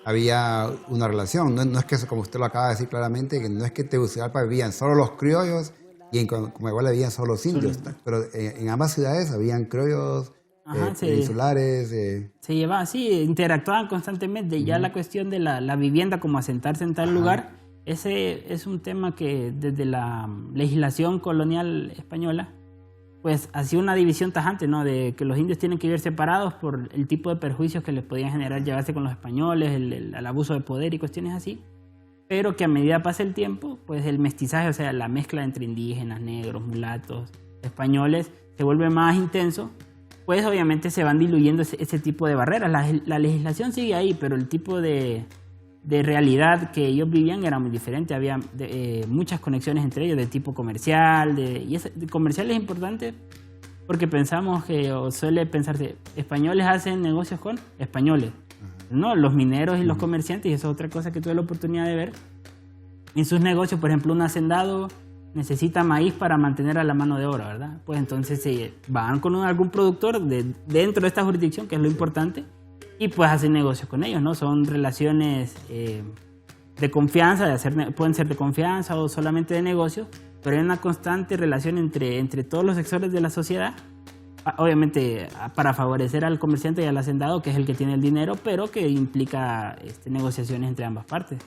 había una relación. No es que, como usted lo acaba de decir claramente, que no es que Tegucigalpa vivían solo los criollos y como mi abuela vivían solo los indios, pero en ambas ciudades habían criollos, peninsulares. Se llevaban, sí, interactuaban constantemente. Ya la cuestión de la vivienda, como asentarse en tal lugar, ese es un tema que desde la legislación colonial española pues hacía una división tajante, ¿no?, de que los indios tienen que vivir separados por el tipo de perjuicios que les podían generar llevarse con los españoles, el abuso de poder y cuestiones así. pero que a medida pasa el tiempo, pues el mestizaje, o sea, la mezcla entre indígenas, negros, mulatos, españoles, se vuelve más intenso, pues obviamente se van diluyendo ese tipo de barreras. La legislación sigue ahí, pero el tipo de realidad que ellos vivían era muy diferente. Había muchas conexiones entre ellos de tipo comercial, comercial es importante porque pensamos que, o suele pensarse, españoles hacen negocios con españoles. No, los mineros y los comerciantes, y eso es otra cosa que tuve la oportunidad de ver. En sus negocios, por ejemplo, un hacendado necesita maíz para mantener a la mano de obra, ¿verdad? Pues entonces van con algún productor dentro de esta jurisdicción, que es lo importante, y pues hacen negocios con ellos, ¿no? Son relaciones de confianza, pueden ser de confianza o solamente de negocio, pero hay una constante relación entre todos los sectores de la sociedad, obviamente para favorecer al comerciante y al hacendado, que es el que tiene el dinero, pero que implica negociaciones entre ambas partes.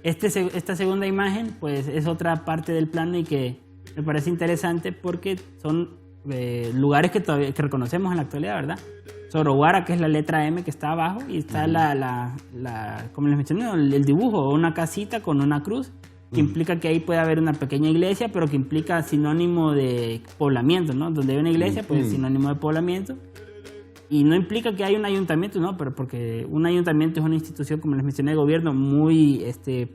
Esta segunda imagen pues es otra parte del plano y que me parece interesante porque son lugares que reconocemos en la actualidad, ¿verdad? Soroguara, que es la letra M que está abajo, y está como les mencioné, el dibujo, una casita con una cruz, que implica que ahí puede haber una pequeña iglesia, pero que implica sinónimo de poblamiento, ¿no? Donde hay una iglesia, pues sinónimo de poblamiento. Y no implica que haya un ayuntamiento, ¿no? Pero porque un ayuntamiento es una institución, como les mencioné, de gobierno muy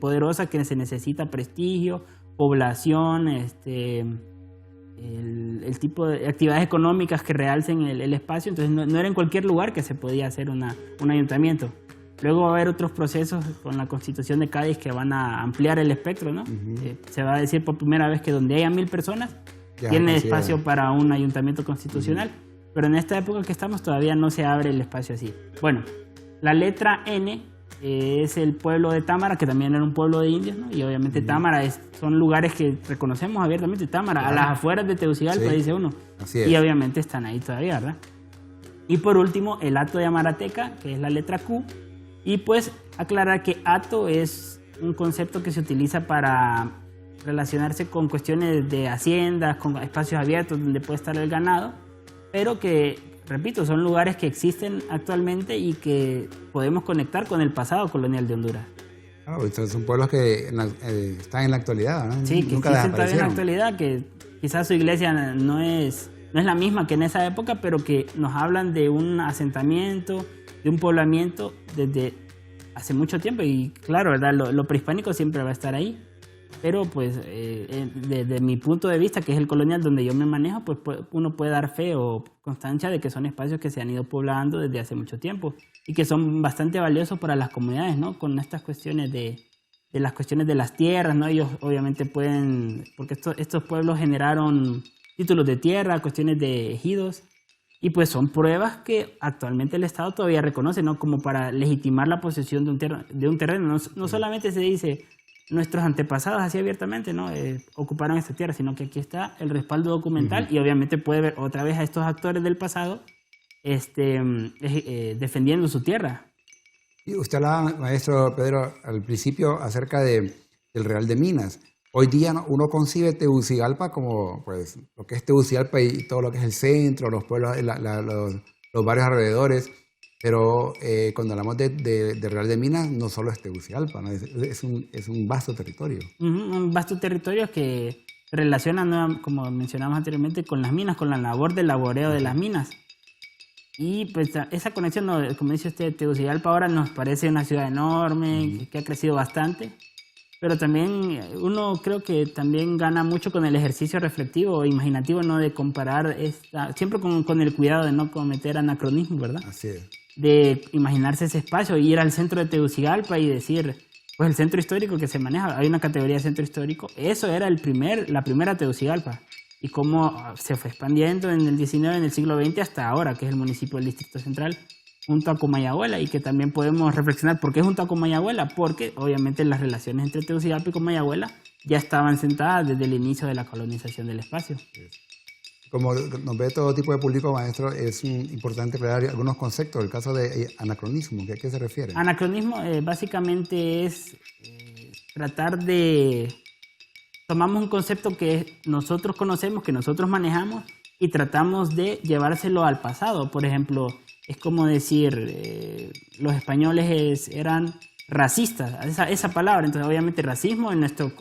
poderosa, que se necesita prestigio, población, el tipo de actividades económicas que realcen el espacio. Entonces no era en cualquier lugar que se podía hacer un ayuntamiento. Luego va a haber otros procesos con la Constitución de Cádiz que van a ampliar el espectro, ¿no? Se va a decir por primera vez que donde haya 1000 personas tiene espacio para un ayuntamiento constitucional. Pero en esta época que estamos todavía no se abre el espacio así. Bueno, la letra N es el pueblo de Támara, que también era un pueblo de indios, ¿no? Y obviamente Támara son lugares que reconocemos abiertamente. Támara, a las afueras de Tegucigalpa, dice uno. Así es. Y obviamente están ahí todavía, ¿verdad? Y por último, el hato de Amarateca, que es la letra Q. Y pues aclarar que hato es un concepto que se utiliza para relacionarse con cuestiones de haciendas, con espacios abiertos donde puede estar el ganado, pero que, repito, son lugares que existen actualmente y que podemos conectar con el pasado colonial de Honduras. Claro, estos son pueblos que están en la actualidad, ¿no? Sí, que existen todavía en la actualidad, que quizás su iglesia no es la misma que en esa época, pero que nos hablan de un asentamiento, de un poblamiento desde hace mucho tiempo. Y claro, ¿verdad? Lo prehispánico siempre va a estar ahí. Pero pues desde mi punto de vista, que es el colonial donde yo me manejo, pues uno puede dar fe o constancia de que son espacios que se han ido poblando desde hace mucho tiempo y que son bastante valiosos para las comunidades, ¿no? Con estas cuestiones de las cuestiones de las tierras, ¿no? Ellos obviamente pueden, porque estos pueblos generaron títulos de tierra, cuestiones de ejidos, y pues son pruebas que actualmente el Estado todavía reconoce, ¿no? Como para legitimar la posesión de un terreno. No solamente se dice nuestros antepasados así abiertamente, ¿no? Ocuparon esta tierra, sino que aquí está el respaldo documental y obviamente puede ver otra vez a estos actores del pasado defendiendo su tierra. Y usted hablaba, maestro Pedro, al principio acerca del Real de Minas. Hoy día uno concibe Tegucigalpa como pues, lo que es Tegucigalpa y todo lo que es el centro, los pueblos, los barrios alrededores. Pero cuando hablamos de Real de Minas, no solo es Tegucigalpa, ¿no? Es un vasto territorio. Un vasto territorio que se relaciona, como mencionamos anteriormente, con las minas, con la labor del laboreo de las minas. Y pues esa conexión, como dice usted, Tegucigalpa ahora nos parece una ciudad enorme, que ha crecido bastante. Pero también uno creo que también gana mucho con el ejercicio reflexivo o imaginativo, ¿no? De comparar, siempre con el cuidado de no cometer anacronismo, ¿verdad? Así es. De imaginarse ese espacio, ir al centro de Tegucigalpa y decir, pues el centro histórico que se maneja, hay una categoría de centro histórico, eso era la primera Tegucigalpa, y cómo se fue expandiendo en el 19, en el siglo XX hasta ahora, que es el municipio del Distrito Central, junto a Comayagüela, y que también podemos reflexionar por qué junto a Comayagüela, porque obviamente las relaciones entre Tegucigalpa y Comayagüela ya estaban sentadas desde el inicio de la colonización del espacio. Como nos ve todo tipo de público, maestro, es importante aclarar algunos conceptos. El caso de anacronismo, ¿a qué se refiere? Anacronismo básicamente es tratar de... Tomamos un concepto que nosotros conocemos, que nosotros manejamos, y tratamos de llevárselo al pasado. Por ejemplo, es como decir, los españoles eran racista, esa palabra. Entonces, obviamente, racismo en nuestro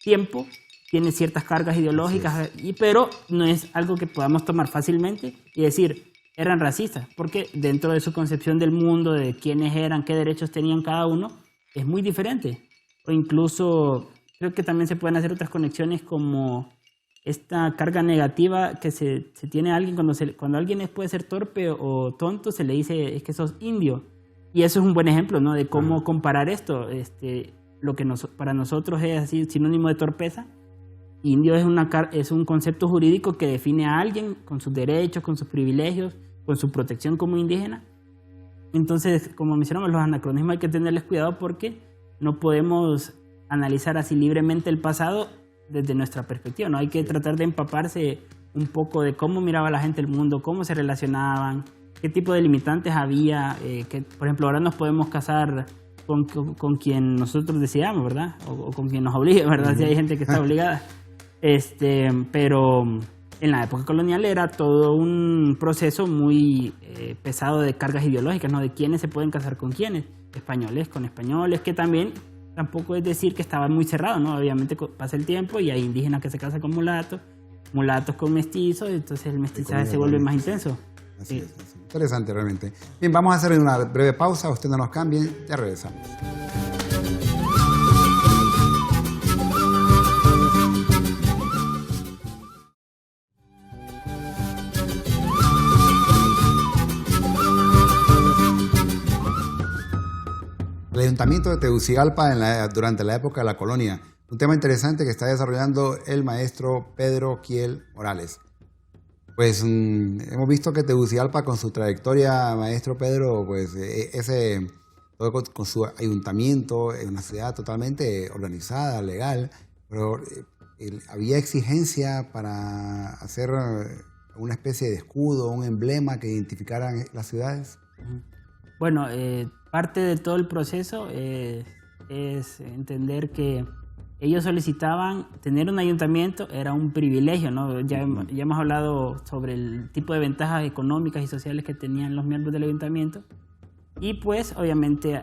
tiempo tiene ciertas cargas ideológicas, pero no es algo que podamos tomar fácilmente y decir, eran racistas, porque dentro de su concepción del mundo, de quiénes eran, qué derechos tenían cada uno, es muy diferente. O incluso, creo que también se pueden hacer otras conexiones como esta carga negativa que se tiene a alguien cuando alguien puede ser torpe o tonto, se le dice es que sos indio. Y eso es un buen ejemplo, ¿no? De cómo comparar esto. Lo que para nosotros es así sinónimo de torpeza. Indio es un concepto jurídico que define a alguien con sus derechos, con sus privilegios, con su protección como indígena. Entonces, como mencionamos, los anacronismos hay que tenerles cuidado porque no podemos analizar así libremente el pasado desde nuestra perspectiva, ¿no? Hay que tratar de empaparse un poco de cómo miraba la gente el mundo, cómo se relacionaban, qué tipo de limitantes había, que por ejemplo ahora nos podemos casar con quien nosotros deseamos, ¿verdad? O con quien nos obligue, ¿verdad? Si hay gente que está obligada. Pero en la época colonial era todo un proceso muy pesado de cargas ideológicas, ¿no? De quiénes se pueden casar con quiénes, españoles con españoles, que también tampoco es decir que estaba muy cerrado, ¿no? Obviamente pasa el tiempo y hay indígenas que se casan con mulatos, mulatos con mestizos, entonces el mestizaje se vuelve más intenso. Así es. Interesante realmente. Bien, vamos a hacer una breve pausa, usted no nos cambien, ya regresamos. El Ayuntamiento de Tegucigalpa durante la época de la colonia. Un tema interesante que está desarrollando el maestro Pedro Kiel Morales. Pues hemos visto que Tegucigalpa, con su trayectoria, maestro Pedro, pues todo con su ayuntamiento, es una ciudad totalmente organizada, legal, pero había exigencia para hacer una especie de escudo, un emblema que identificaran las ciudades. Bueno, parte de todo el proceso es entender que ellos solicitaban tener un ayuntamiento, era un privilegio, ¿no? Ya hemos hablado sobre el tipo de ventajas económicas y sociales que tenían los miembros del ayuntamiento. Y pues, obviamente,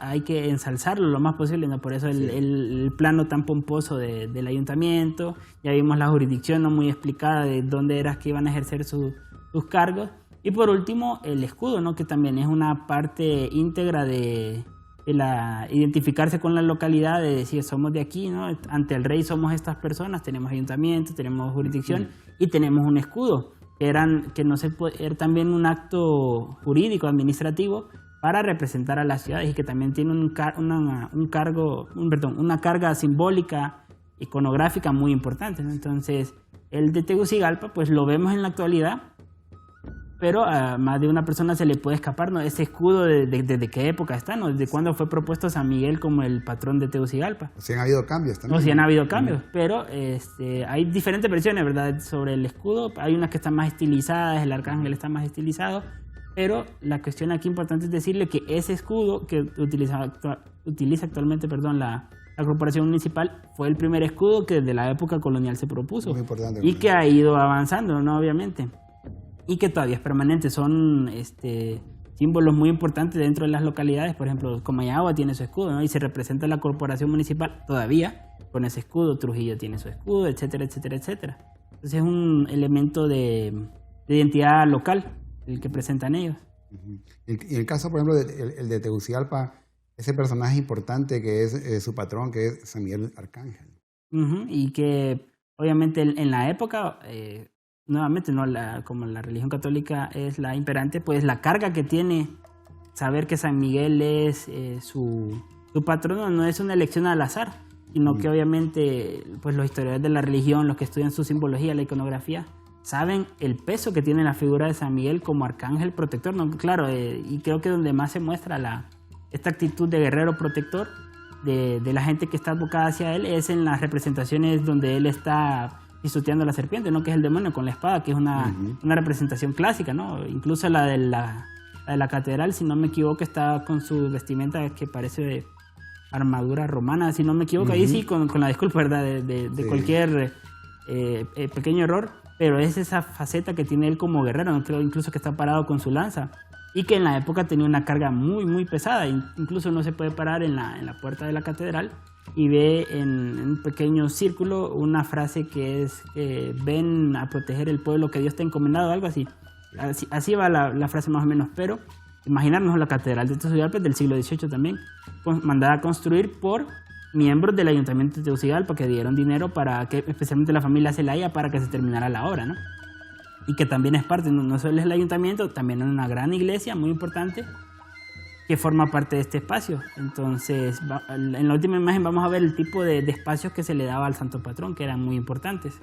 hay que ensalzarlo lo más posible, ¿no? Por eso el plano tan pomposo del ayuntamiento. Ya vimos la jurisdicción no muy explicada de dónde era que iban a ejercer sus cargos. Y por último, el escudo, ¿no? Que también es una parte íntegra de identificarse con la localidad, de decir somos de aquí, ¿no? Ante el rey somos estas personas, tenemos ayuntamiento, tenemos jurisdicción y tenemos un escudo, que no se puede, era también un acto jurídico, administrativo, para representar a las ciudades y que también tiene una carga simbólica, iconográfica muy importante, ¿no? Entonces, el de Tegucigalpa, pues lo vemos en la actualidad, pero a más de una persona se le puede escapar, ¿no? Ese escudo desde qué época está, ¿no? Desde cuándo fue propuesto San Miguel como el patrón de Tegucigalpa. O sea, han habido cambios también. O sea, han habido cambios, pero hay diferentes versiones, ¿verdad? Sobre el escudo. Hay unas que están más estilizadas, el arcángel está más estilizado, pero la cuestión aquí importante es decirle que ese escudo que utiliza actualmente, la corporación municipal, fue el primer escudo que desde la época colonial se propuso. Muy importante. Y que ha ido avanzando, ¿no? Obviamente. Y que todavía es permanente. Son símbolos muy importantes dentro de las localidades. Por ejemplo, Comayagua tiene su escudo, ¿no? Y se representa la corporación municipal todavía con ese escudo. Trujillo tiene su escudo, etcétera, etcétera, etcétera. Entonces es un elemento de identidad local el que presentan ellos. Y el caso, por ejemplo, el de Tegucigalpa, ese personaje importante que es su patrón, que es San Miguel Arcángel. Y que obviamente en la época... nuevamente, ¿no? Como la religión católica es la imperante, pues la carga que tiene saber que San Miguel es su patrono no es una elección al azar, sino que obviamente pues los historiadores de la religión, los que estudian su simbología, la iconografía, saben el peso que tiene la figura de San Miguel como arcángel protector, ¿no? Claro, y creo que donde más se muestra esta actitud de guerrero protector de la gente que está abocada hacia él es en las representaciones donde él está pisoteando a la serpiente, ¿no? Que es el demonio con la espada, que es una representación clásica, ¿no? Incluso la de la catedral, si no me equivoco, está con su vestimenta que parece de armadura romana, si no me equivoco. Ahí sí, con la disculpa, ¿verdad? De cualquier pequeño error, pero es esa faceta que tiene él como guerrero, ¿no? Creo incluso que está parado con su lanza. y que en la época tenía una carga muy, muy pesada. Incluso uno se puede parar en la puerta de la catedral y ve en un pequeño círculo una frase que es ven a proteger el pueblo que Dios te ha encomendado, algo así. Así va la frase más o menos, pero imaginarnos la catedral de Tegucigalpa del siglo XVIII también, mandada a construir por miembros del ayuntamiento de Tegucigalpa que dieron dinero para que, especialmente la familia Zelaya, para que se terminara la obra, ¿no? Y que también es parte, no solo es el ayuntamiento, también es una gran iglesia muy importante que forma parte de este espacio. Entonces, en la última imagen vamos a ver el tipo de espacios que se le daba al santo patrón, que eran muy importantes.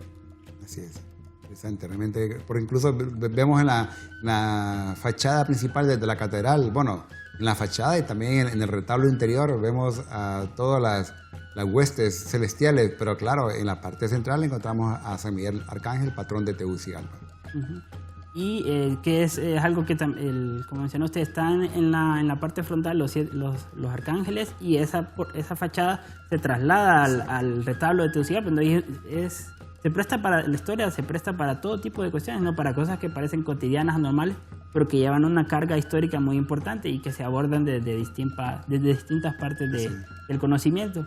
Así es, interesante, realmente, porque incluso vemos en la fachada principal de la catedral, bueno, en la fachada y también en el retablo interior vemos a todas las huestes celestiales, pero claro, en la parte central encontramos a San Miguel Arcángel, patrón de Tegucigalpa. Uh-huh. Y que es algo que, como mencionó usted, están en la parte frontal los arcángeles, y esa fachada se traslada al retablo de Tegucigalpa. Entonces se presta para la historia, se presta para todo tipo de cuestiones, no para cosas que parecen cotidianas, normales, pero que llevan una carga histórica muy importante y que se abordan desde distintas partes del conocimiento.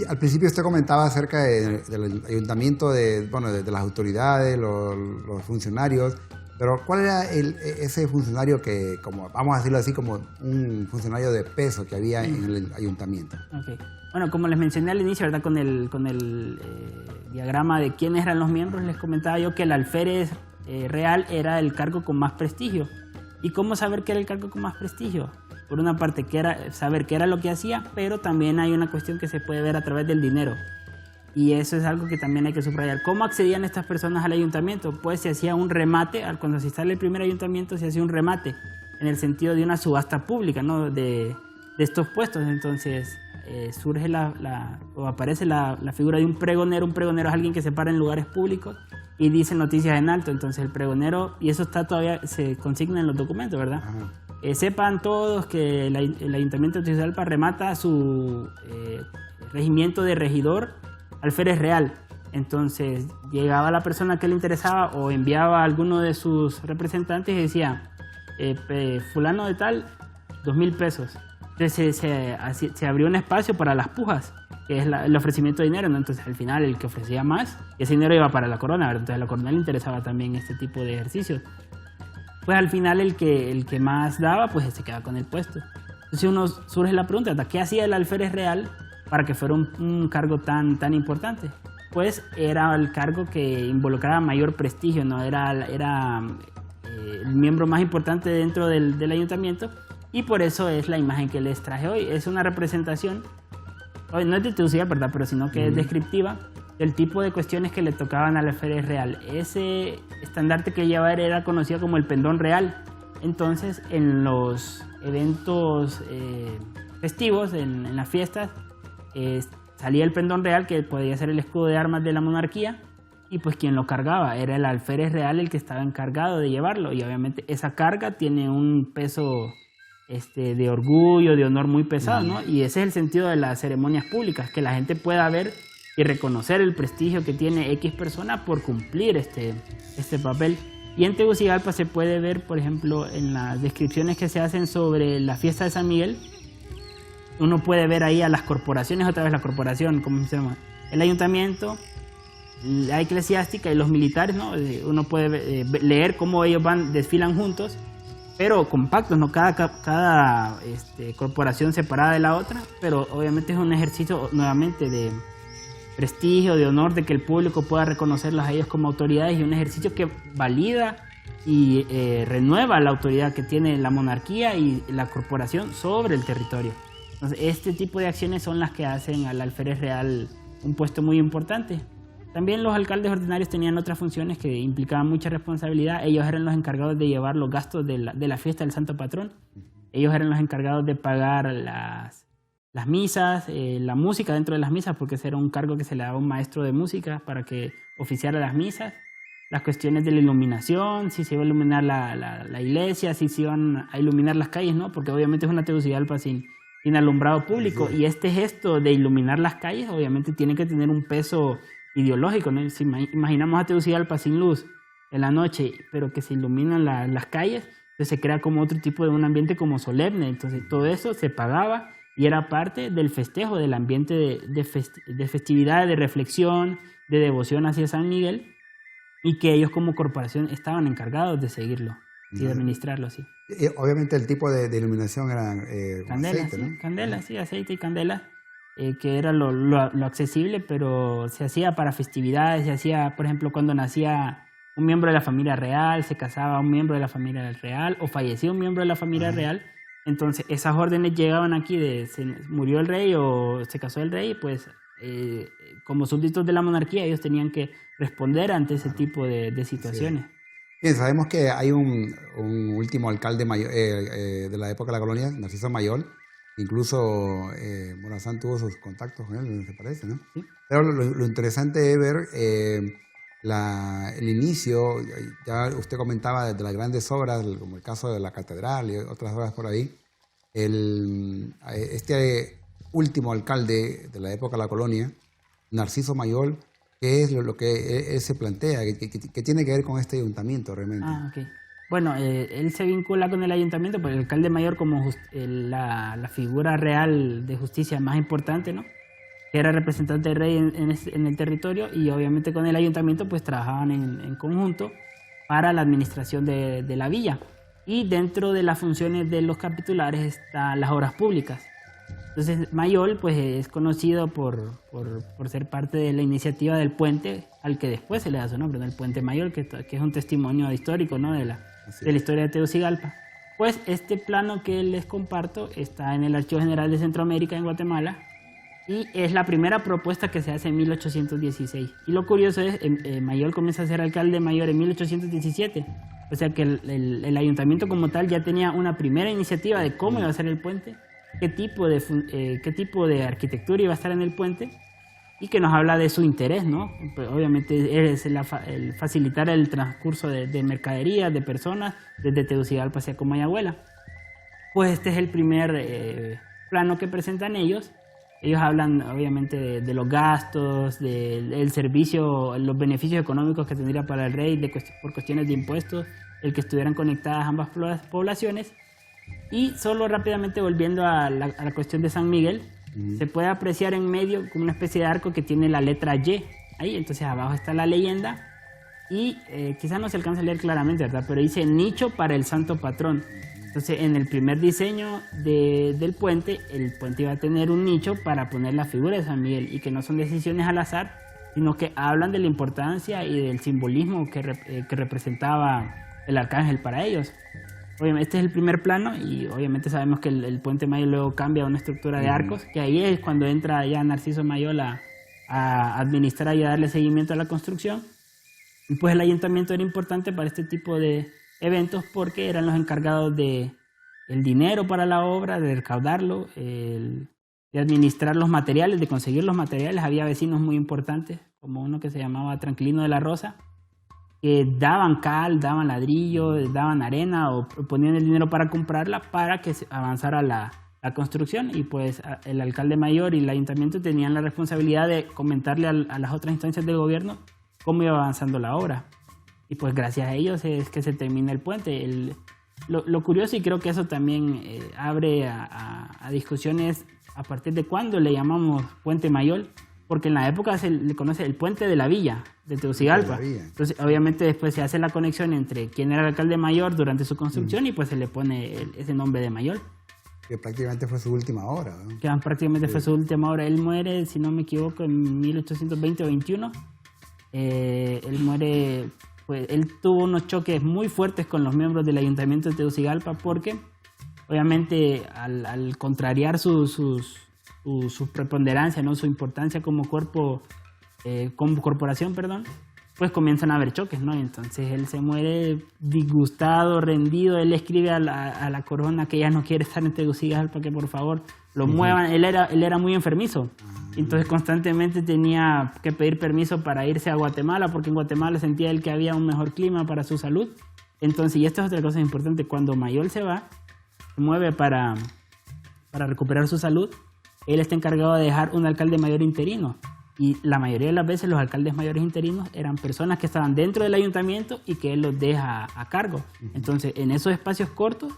Al principio usted comentaba acerca del ayuntamiento, de las autoridades, los funcionarios, pero ¿cuál era ese funcionario que, como vamos a decirlo así, como un funcionario de peso que había en el ayuntamiento? Okay. Bueno, como les mencioné al inicio, ¿verdad? Con el diagrama de quiénes eran los miembros, les comentaba yo que el alférez real era el cargo con más prestigio. ¿Y cómo saber qué era el cargo con más prestigio? Por una parte, saber qué era lo que hacía, pero también hay una cuestión que se puede ver a través del dinero. Y eso es algo que también hay que subrayar. ¿Cómo accedían estas personas al ayuntamiento? Pues se hacía un remate, cuando se instala el primer ayuntamiento se hacía un remate, en el sentido de una subasta pública, ¿no? de estos puestos. Entonces surge o aparece la figura de un pregonero. Un pregonero es alguien que se para en lugares públicos y dice noticias en alto. Entonces el pregonero, y eso todavía se consigna en los documentos, ¿verdad? Sepan todos que el ayuntamiento de Tegucigalpa remata su regimiento de regidor alférez real. Entonces llegaba la persona que le interesaba o enviaba a alguno de sus representantes y decía fulano de tal, 2,000 pesos. Entonces se abrió un espacio para las pujas, que es el ofrecimiento de dinero, ¿no? Entonces al final el que ofrecía más, ese dinero iba para la corona, ¿verdad? Entonces a la corona le interesaba también este tipo de ejercicios. Pues al final el que más daba, pues se quedaba con el puesto. Entonces surge la pregunta, ¿qué hacía el alférez real para que fuera un cargo tan importante? Pues era el cargo que involucraba mayor prestigio, ¿no? Era el miembro más importante dentro del ayuntamiento, y por eso es la imagen que les traje hoy. Es una representación, hoy no es de Tegucigalpa, ¿verdad? Pero sino que es descriptiva del tipo de cuestiones que le tocaban al alférez real. Ese estandarte que llevaba era conocido como el pendón real. Entonces en los eventos festivos, en las fiestas, salía el pendón real, que podía ser el escudo de armas de la monarquía, y pues quien lo cargaba era el alférez real, el que estaba encargado de llevarlo. Y obviamente esa carga tiene un peso de orgullo, de honor muy pesado, ¿no? Y ese es el sentido de las ceremonias públicas, que la gente pueda ver y reconocer el prestigio que tiene X persona por cumplir este papel. Y en Tegucigalpa se puede ver, por ejemplo, en las descripciones que se hacen sobre la fiesta de San Miguel, uno puede ver ahí a las corporaciones, otra vez la corporación, ¿cómo se llama? El ayuntamiento, la eclesiástica y los militares, ¿no? Uno puede leer cómo ellos desfilan juntos, pero compactos, ¿no? Cada corporación separada de la otra, pero obviamente es un ejercicio nuevamente de prestigio, de honor, de que el público pueda reconocerlos a ellos como autoridades, y un ejercicio que valida y renueva la autoridad que tiene la monarquía y la corporación sobre el territorio. Entonces, este tipo de acciones son las que hacen al alférez real un puesto muy importante. También los alcaldes ordinarios tenían otras funciones que implicaban mucha responsabilidad. Ellos eran los encargados de llevar los gastos de la fiesta del Santo Patrón. Ellos eran los encargados de pagar las misas, la música dentro de las misas, porque ese era un cargo que se le daba a un maestro de música para que oficiara las misas. Las cuestiones de la iluminación, si se iba a iluminar la iglesia, si se iban a iluminar las calles, ¿no? Porque obviamente es una Tegucigalpa sin alumbrado público. Y este gesto de iluminar las calles obviamente tiene que tener un peso ideológico, ¿no? Si imaginamos a Tegucigalpa sin luz en la noche, pero que se iluminan las calles, Entonces se crea como otro tipo de un ambiente como solemne. Entonces todo eso se pagaba y era parte del festejo, del ambiente de festividad, de reflexión, de devoción hacia San Miguel, y que ellos como corporación estaban encargados de seguirlo y de administrarlo así. Obviamente el tipo de iluminación era Candela, aceite, sí, ¿no? candela, sí, aceite y candela, que era lo accesible, pero se hacía para festividades, se hacía, por ejemplo, cuando nacía un miembro de la familia real, se casaba un miembro de la familia real, o fallecía un miembro de la familia real. Entonces esas órdenes llegaban aquí de murió el rey o se casó el rey, pues como súbditos de la monarquía ellos tenían que responder ante ese tipo de situaciones. Sí. Bien, sabemos que hay un último alcalde de la época de la colonia, Narciso Mayol. Incluso Morazán tuvo sus contactos con él, me parece, ¿no? Sí. Pero lo interesante es ver el inicio. Ya usted comentaba de las grandes obras, como el caso de la catedral y otras obras por ahí. Este último alcalde de la época de la colonia, Narciso Mayol, ¿qué es lo que él se plantea? ¿Qué tiene que ver con este ayuntamiento realmente? Ok. Bueno, él se vincula con el ayuntamiento, porque el alcalde mayor como la figura real de justicia más importante, ¿no? Que era representante del rey en el territorio, y obviamente con el ayuntamiento pues trabajaban en conjunto para la administración de la villa. Y dentro de las funciones de los capitulares están las obras públicas. Entonces Mayol pues es conocido por ser parte de la iniciativa del puente al que después se le da su nombre, ¿no? El puente Mayol, que es un testimonio histórico, ¿no? de la historia de Tegucigalpa. Pues este plano que les comparto está en el Archivo General de Centroamérica en Guatemala, y es la primera propuesta que se hace en 1816. Y lo curioso es, Mayol comienza a ser alcalde mayor en 1817, o sea que el ayuntamiento como tal ya tenía una primera iniciativa de cómo iba a ser el puente, qué tipo de arquitectura iba a estar en el puente, y que nos habla de su interés, ¿no? Pues obviamente es el facilitar el transcurso de mercaderías, de personas, desde Tegucigalpa hacia Comayagüela. Pues este es el primer plano que presentan ellos. Ellos hablan obviamente de los gastos, del servicio, los beneficios económicos que tendría para el rey por cuestiones de impuestos, el que estuvieran conectadas ambas poblaciones. Y solo rápidamente volviendo a la cuestión de San Miguel, se puede apreciar en medio como una especie de arco que tiene la letra Y. Ahí, entonces abajo está la leyenda y quizás no se alcanza a leer claramente, ¿verdad? Pero dice nicho para el santo patrón. Entonces en el primer diseño del puente, el puente iba a tener un nicho para poner la figura de San Miguel, y que no son decisiones al azar, sino que hablan de la importancia y del simbolismo que representaba el arcángel para ellos. Obviamente este es el primer plano, y obviamente sabemos que el puente Mayol luego cambia a una estructura de arcos, que ahí es cuando entra ya Narciso Mayol a administrar y a darle seguimiento a la construcción. Y pues el ayuntamiento era importante para este tipo de eventos porque eran los encargados de el dinero para la obra, de recaudarlo, de administrar los materiales, de conseguir los materiales. Había vecinos muy importantes, como uno que se llamaba Tranquilino de la Rosa, que daban cal, daban ladrillo, daban arena o ponían el dinero para comprarla para que avanzara la construcción. Y pues el alcalde mayor y el ayuntamiento tenían la responsabilidad de comentarle a las otras instancias del gobierno cómo iba avanzando la obra. Y pues gracias a ellos es que se termina el puente. Lo curioso, y creo que eso también abre a discusiones a partir de cuándo le llamamos puente Mayol, porque en la época se le conoce el puente de la villa de Tegucigalpa. Entonces obviamente después se hace la conexión entre quién era el alcalde mayor durante su construcción y pues se le pone ese nombre de Mayol. Que prácticamente fue su última obra, ¿no? Que prácticamente fue su última obra. Él muere, si no me equivoco, en 1820 o 21. Él muere, pues él tuvo unos choques muy fuertes con los miembros del ayuntamiento de Tegucigalpa, porque obviamente al contrariar su preponderancia, ¿no? Su importancia como como corporación, pues comienzan a haber choques, ¿no? Entonces él se muere disgustado, rendido. Él escribe a la corona que ya no quiere estar en Tegucigalpa, que por favor lo muevan. Él era muy enfermizo, entonces constantemente tenía que pedir permiso para irse a Guatemala, porque en Guatemala sentía él que había un mejor clima para su salud. Entonces, y esta es otra cosa importante, cuando Mayol se va, se mueve para recuperar su salud, él está encargado de dejar un alcalde mayor interino. Y la mayoría de las veces los alcaldes mayores interinos eran personas que estaban dentro del ayuntamiento y que él los deja a cargo. Entonces, en esos espacios cortos,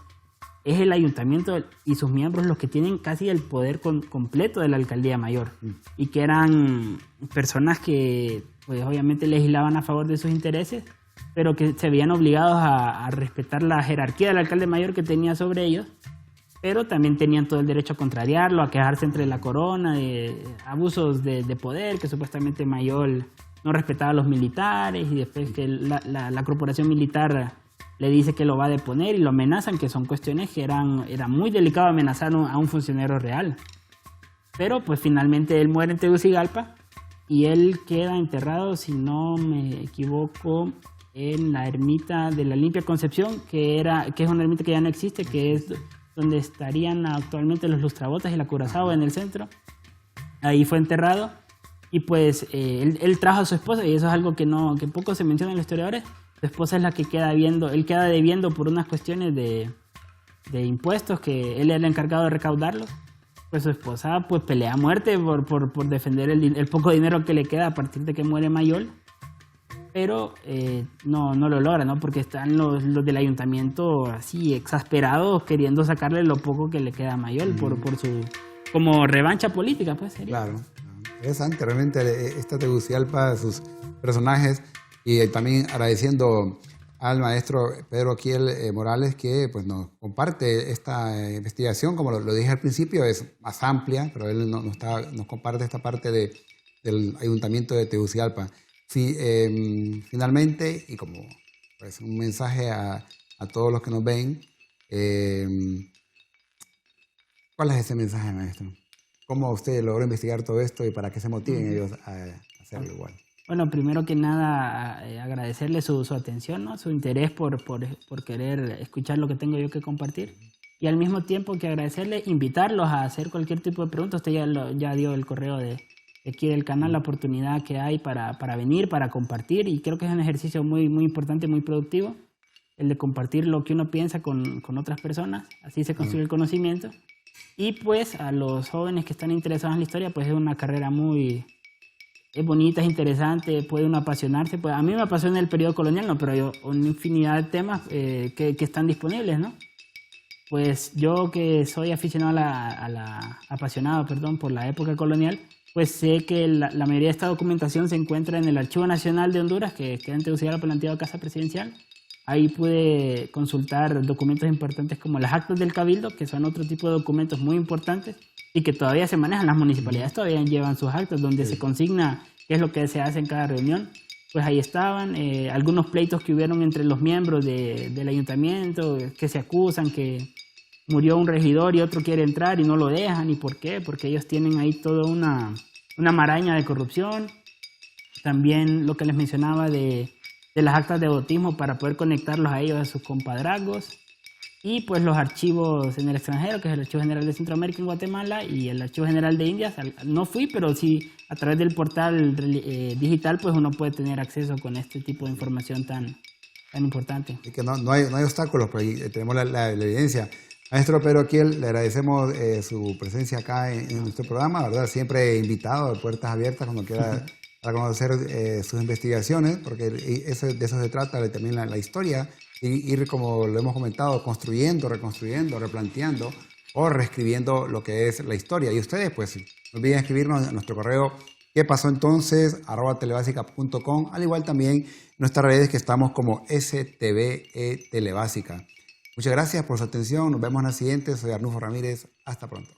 es el ayuntamiento y sus miembros los que tienen casi el poder completo de la alcaldía mayor. Y que eran personas que, pues, obviamente legislaban a favor de sus intereses, pero que se veían obligados a respetar la jerarquía del alcalde mayor que tenía sobre ellos, pero también tenían todo el derecho a contrariarlo, a quejarse entre la corona de abusos de poder, que supuestamente Mayol no respetaba a los militares, y después que la corporación militar le dice que lo va a deponer y lo amenazan, que son cuestiones que era muy delicado amenazar a un funcionario real. Pero pues finalmente él muere en Tegucigalpa y él queda enterrado, si no me equivoco, en la ermita de la Limpia Concepción, que es una ermita que ya no existe, que es donde estarían actualmente los Lustrabotas y la Curazao en el centro. Ahí fue enterrado y pues él trajo a su esposa, y eso es algo que poco se menciona en los historiadores. Su esposa es la que él queda debiendo por unas cuestiones de impuestos, que él era el encargado de recaudarlos. Pues su esposa pues pelea a muerte por defender el poco dinero que le queda a partir de que muere Mayol. Pero no lo logra, ¿no? Porque están los del ayuntamiento así exasperados queriendo sacarle lo poco que le queda a Mayol por su como revancha política, pues sería. Claro. Interesante, realmente esta Tegucigalpa, sus personajes, y también agradeciendo al maestro Pedro Kiel Morales, que pues nos comparte esta investigación. Como lo dije al principio, es más amplia, pero él nos comparte esta parte del ayuntamiento de Tegucigalpa. Sí, finalmente, y como pues, un mensaje a todos los que nos ven, ¿cuál es ese mensaje, maestro? ¿Cómo usted logró investigar todo esto y para qué se motiven ellos a hacerlo igual? Bueno, primero que nada, agradecerle su atención, ¿no? Su interés por querer escuchar lo que tengo yo que compartir. Y al mismo tiempo que agradecerle, invitarlos a hacer cualquier tipo de pregunta. Usted ya dio el correo de aquí del canal, la oportunidad que hay para venir, para compartir, y creo que es un ejercicio muy, muy importante, muy productivo, el de compartir lo que uno piensa con otras personas. Así se construye el conocimiento. Y pues a los jóvenes que están interesados en la historia, pues es una carrera es bonita, es interesante, puede uno apasionarse. Pues a mí me apasiona el periodo colonial, no, pero hay una infinidad de temas que están disponibles, ¿no? Pues yo, que soy aficionado apasionado por la época colonial, pues sé que la mayoría de esta documentación se encuentra en el Archivo Nacional de Honduras, que queda en Tegucigalpa por la antigua Casa Presidencial. Ahí pude consultar documentos importantes como las actas del Cabildo, que son otro tipo de documentos muy importantes y que todavía se manejan. Las municipalidades todavía llevan sus actas donde se consigna qué es lo que se hace en cada reunión. Pues ahí estaban algunos pleitos que hubieron entre los miembros del ayuntamiento, que se acusan que murió un regidor y otro quiere entrar y no lo dejan. ¿Y por qué? Porque ellos tienen ahí toda una maraña de corrupción. También lo que les mencionaba de las actas de bautismo para poder conectarlos a ellos, a sus compadrazgos. Y pues los archivos en el extranjero, que es el Archivo General de Centroamérica en Guatemala y el Archivo General de Indias. No fui, pero sí a través del portal digital pues uno puede tener acceso con este tipo de información tan importante. Y que no hay obstáculos, pues ahí tenemos la evidencia. Maestro Pedro Kiel, le agradecemos su presencia acá en nuestro programa, ¿verdad? Siempre invitado, de puertas abiertas, cuando quiera para conocer sus investigaciones, porque de eso se trata también la historia, y ir, como lo hemos comentado, construyendo, reconstruyendo, replanteando o reescribiendo lo que es la historia. Y ustedes, pues, no olviden escribirnos en nuestro correo ¿qué pasó entonces? @telebasica.com, al igual también en nuestras redes, que estamos como STVE Telebásica. Muchas gracias por su atención. Nos vemos en la siguiente. Soy Arnulfo Ramírez. Hasta pronto.